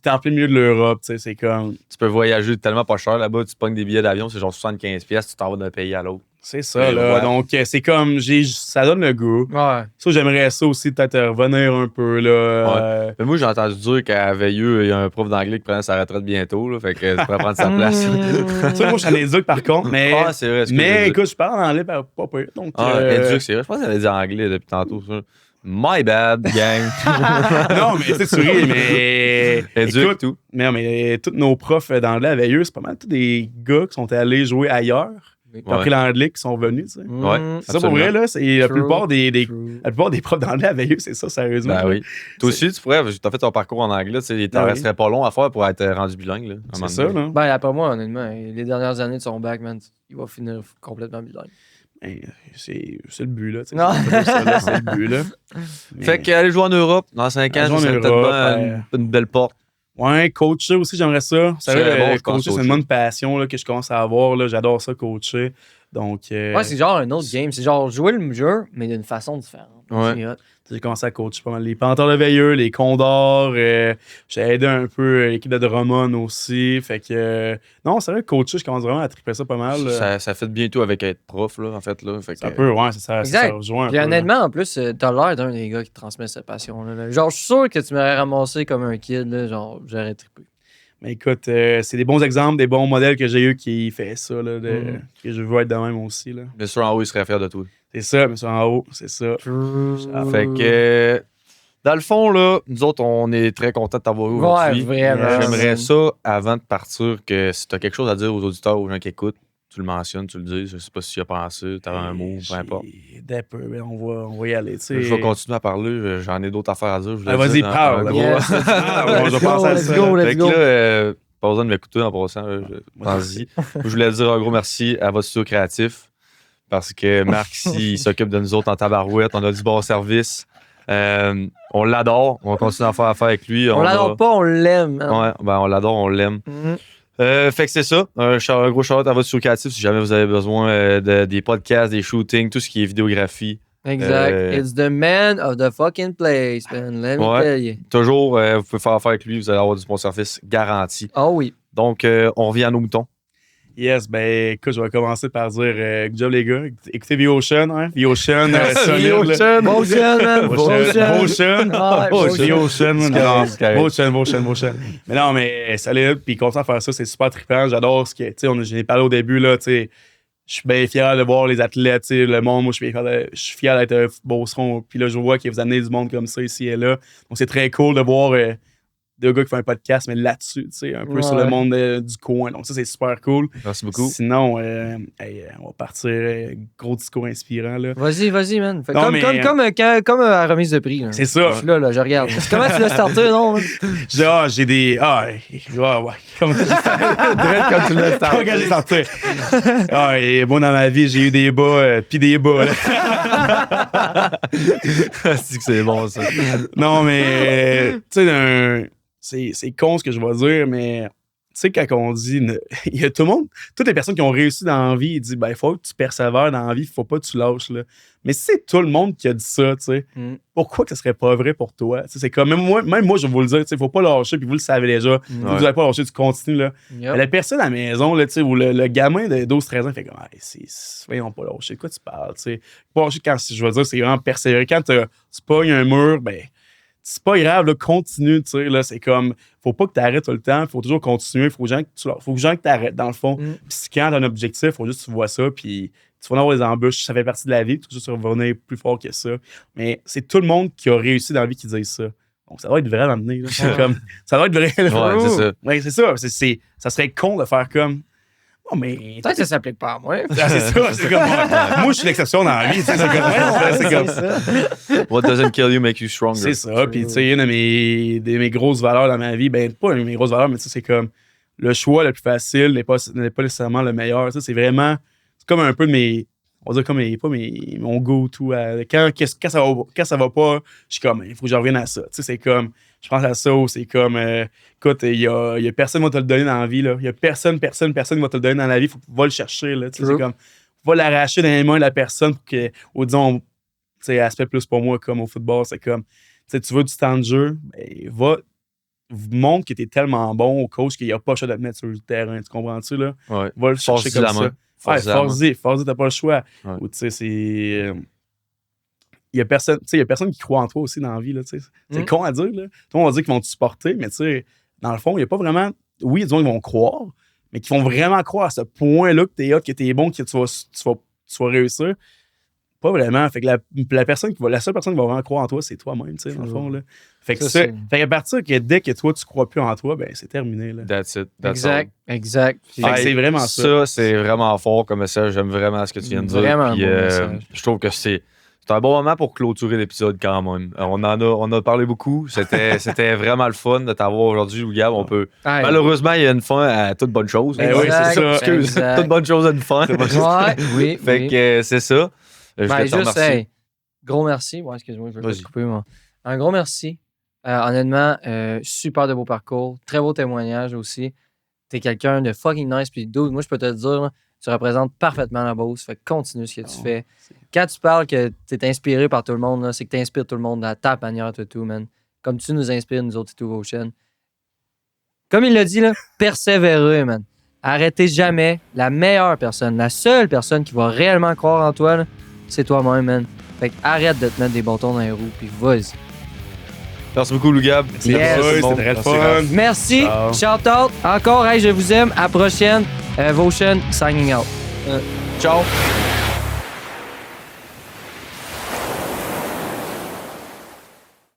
t'es en plein milieu de l'Europe, tu sais, c'est comme... Tu peux voyager tellement pas cher là-bas, tu pognes des billets d'avion, c'est genre 75$, tu t'en vas d'un pays à l'autre. C'est ça, Mais là. ouais. Donc, c'est comme... ça donne le goût. Ouais. Ça, j'aimerais ça aussi, peut-être revenir un peu, là. Mais moi, j'ai entendu dire qu'à Veilleux, il y a un prof d'anglais qui prenait sa retraite bientôt, là, fait que tu pourrais prendre sa place. Ça, moi, je suis en éduc, par contre, mais... Ah, c'est vrai. Mais écoute, je parle en anglais, pas pire. Donc, éduc, c'est vrai. Je pense qu'elle avait dit anglais depuis tantôt. Ça. My bad, gang. non, mais tu sais, tu ris, mais... Éduc, Écoute, tout. mais tous nos profs d'anglais à Veilleux, c'est pas mal tous des gars qui sont allés jouer ailleurs, qui ont appris l'anglais, qui sont venus, tu sais. Ouais, C'est ça pour vrai, là. C'est la True. plupart des profs d'anglais à Veilleux, c'est ça, sérieusement. Ben oui. Toi aussi, tu pourrais, tu as fait ton parcours en anglais, tu sais, il t'en Ben oui. resterait pas long à faire pour être rendu bilingue. Là, à un C'est moment ça, donné. là. Ben, après moi, honnêtement, les dernières années de son bac, man, il va finir complètement bilingue. Ben, c'est le but, là. Tu sais. Non. C'est le but, là. Mais- Fait qu'aller jouer en Europe dans 5 ans, Aller jouer en c'est Europe, peut-être une belle porte. Ouais, coacher aussi, j'aimerais ça. C'est C'est vrai, bon, je pense, coacher, c'est coacher. une bonne passion là, que je commence à avoir. Là. J'adore ça, coacher. Donc, Ouais, c'est genre un autre game. C'est genre jouer le jeu, mais d'une façon différente. Ouais. C'est hot. j'ai commencé à coacher pas mal les Panthères de Veilleux, les Condors. J'ai aidé un peu l'équipe de Drummond aussi. Fait que, non, c'est vrai, coacher, je commence vraiment à triper ça pas mal. Ça fait bientôt avec être prof, là, en fait. Là. Fait que, Ça peut, ouais, c'est ça. Exact. Ça rejoint un Puis peu. honnêtement, en plus, t'as l'air d'un des gars qui transmet cette passion-là. là. Genre, je suis sûr que tu m'aurais ramassé comme un kid. Là, genre, j'aurais trippé. Mais écoute, c'est des bons exemples, des bons modèles que j'ai eu qui fait ça, là, Mhm. que je veux être de même aussi. Là. bien sûr, en haut, il serait fier de toi. C'est ça, mais c'est en haut, c'est ça. Fait que, dans le fond, là, nous autres, on est très contents de t'avoir eu aujourd'hui. Ouais, vraiment. J'aimerais ça, avant de partir, que si tu as quelque chose à dire aux auditeurs, aux gens qui écoutent, tu le mentionnes, tu le dis. Je sais pas si tu y as pensé, tu as un mot, peu importe. D'un peu, mais on va y aller. Tu sais. Je vais continuer à parler. J'en ai d'autres affaires à dire. Je voulais Ah, vas-y, dire dans parle. un gros- Yes. Ah, je vais Let's penser go, à let's ça. go, Fait let's que go. là, pas besoin de m'écouter en passant. Pense-y. Je voulais dire un gros merci à votre studio créatif parce que Marc, ici, il s'occupe de nous autres en tabarouette. On a du bon service. On l'adore. On continue à faire affaire avec lui. On l'adore pas, on l'aime. hein. Ouais, ben, on l'adore, on l'aime. Mhm. Fait que c'est ça. Un gros shout-out à votre studio créatif si jamais vous avez besoin des podcasts, des shootings, tout ce qui est vidéographie. Exact. It's the man of the fucking place, man. Let me Ouais. tell you. Toujours, vous pouvez faire affaire avec lui. Vous allez avoir du bon service garanti. Oh oui. Donc, on revient à nos moutons. Yes, ben écoute, je vais commencer par dire good job les gars. Écoutez V-Ocean, hein? V-Ocean, solide. V-Ocean. Motion, man. Motion. Motion. Ah, ouais, V-Ocean. C'est Non, correct, c'est correct. Motion. Mais non, mais solide, puis content de faire ça, c'est super trippant. J'adore ce que, tu sais, j'en ai parlé au début, là, tu sais. Je suis bien fier de voir les athlètes, tu sais, le monde. Moi, je suis fier d'être Beauceron. Puis là, je vois que vous amenez du monde comme ça ici et là. Donc, c'est très cool de voir deux gars qui font un podcast, mais là-dessus, tu sais, un peu sur le Ouais. monde du coin. Donc, ça, c'est super cool. Merci beaucoup. Sinon, on va partir. Gros discours inspirant, là. Vas-y, vas-y, man. Fait Non, comme, mais, comme à la remise de prix. là. C'est ça. Je suis là, je regarde. Comment tu l'as starté, non? man? J'ai des. Ouais. Comme Comme tu l'as Pas quand j'ai sorti. Et bon, dans ma vie, j'ai eu des bas, puis des bas. là. C'est que c'est bon, ça. Non, mais, tu sais, c'est con ce que je vais dire, mais, tu sais, quand on dit, il y a tout le monde, toutes les personnes qui ont réussi dans la vie, ils disent, ben, il faut que tu persévères dans la vie, il faut pas que tu lâches, là. Mais si c'est tout le monde qui a dit ça, tu sais, pourquoi que ce serait pas vrai pour toi? Tu sais, c'est comme, même moi, je vais vous le dire, tu sais, faut pas lâcher, puis vous le savez déjà. Vous n'avez pas lâché, tu continues, là. Yep. Mais la personne à la maison, là, tu sais, ou le gamin de 12-13 ans, il fait comme, voyons pas lâcher, de quoi tu parles, tu sais. Pas lâcher quand, je veux dire, c'est vraiment persévérer. Quand tu pognes un mur, ben, c'est pas grave, là, continue, tu sais, là, c'est comme, faut pas que tu arrêtes tout le temps, faut toujours continuer, faut que tu arrêtes, dans le fond. Puis quand tu as un objectif, faut juste que tu vois ça, puis tu vas en avoir des embûches, ça fait partie de la vie, tu vas juste revenir plus fort que ça. Mais c'est tout le monde qui a réussi dans la vie qui dit ça. Donc, ça doit être vrai à un moment donné, là. C'est comme, ça doit être vrai, là. Ouais, c'est ça. Ouais, c'est ça. Ça serait con de faire comme. Oh, mais. Peut-être que ça s'applique pas à moi. Ah, c'est ça. C'est comme. Moi, je suis l'exception dans la vie. C'est comme ça. What doesn't kill you make you stronger. C'est ça. Puis, tu sais, une de mes grosses valeurs dans ma vie, ben, pas une de mes grosses valeurs, mais tu sais, c'est comme le choix le plus facile n'est pas nécessairement le meilleur. Ça, c'est vraiment. C'est comme un peu de mes. On va dire comme mon go-to. Quand ça va pas, je suis comme, il faut que je revienne à ça. Tu sais, c'est comme, je pense à ça, c'est comme, écoute, il y a personne qui va te le donner dans la vie, là. Il y a personne qui va te le donner dans la vie. Faut que tu vas le chercher, là. Tu sais, c'est comme, va l'arracher dans les mains de la personne pour que, ou disons, tu sais, aspect plus pour moi, comme au football, c'est comme, tu sais, tu veux du temps de jeu, ben, va montre que t'es tellement bon au coach qu'il n'y a pas le choix de te mettre sur le terrain. Tu comprends-tu, là? Ouais. Va le chercher Force-y comme la main. ça. Ouais, Force-y la main. force-y, t'as pas le choix. Ouais. Ou, tu sais, c'est. Il y a personne qui croit en toi aussi dans la vie, là, tu sais. C'est con à dire, là. Tout le monde va dire qu'ils vont te supporter, mais tu sais, dans le fond, il n'y a pas vraiment. Oui, disons qu'ils vont croire, mais qu'ils vont vraiment croire à ce point-là que t'es hot, que t'es bon, que tu vas réussir. Pas vraiment. Fait que la seule personne qui va vraiment croire en toi, c'est toi-même, tu sais, dans le fond, là. Fait que Ça, fait qu'à partir que dès que toi, tu crois plus en toi, ben, c'est terminé, là. That's it. That's Exact, exact. Puis- Fait que c'est vraiment ça. Ça, c'est vraiment fort comme message. J'aime vraiment ce que tu viens de dire. Vraiment Puis, un bon message. je trouve que c'est un bon moment pour clôturer l'épisode quand même. On a parlé beaucoup. C'était vraiment le fun de t'avoir aujourd'hui, Lou-Gab. On peut... Hey. Malheureusement, il y a une fin à toute bonne chose. Ben oui, c'est ça. Excuse, Exact. toute bonne chose a une fin. Ouais, oui. Fait oui. que c'est ça. Je Ben, voulais te juste, remercier. hey, gros merci. Ouais, excuse-moi, je vais pas Vas-y. te couper, moi. Un gros merci. Honnêtement, super de beau parcours. Très beau témoignage aussi. T'es quelqu'un de fucking nice. Puis, dude, moi, je peux te le dire, là, tu représentes parfaitement la Beauce. Fait que continue ce que tu fais. Quand tu parles que t'es inspiré par tout le monde, là, c'est que t'inspires tout le monde à ta manière, tout, man. Comme tu nous inspires, nous autres, tout, Ocean. Comme il l'a dit, là, persévérer, man. Arrêtez jamais. La meilleure personne, la seule personne qui va réellement croire en toi, là, c'est toi-même, man. Fait que arrête de te mettre des bâtons dans les roues, puis vas-y. Merci beaucoup, Lou-Gab. Yes. C'était très le fun. Merci. Ciao. Shout out. Encore, hey, je vous aime. À la prochaine. Votion, signing out. Ciao.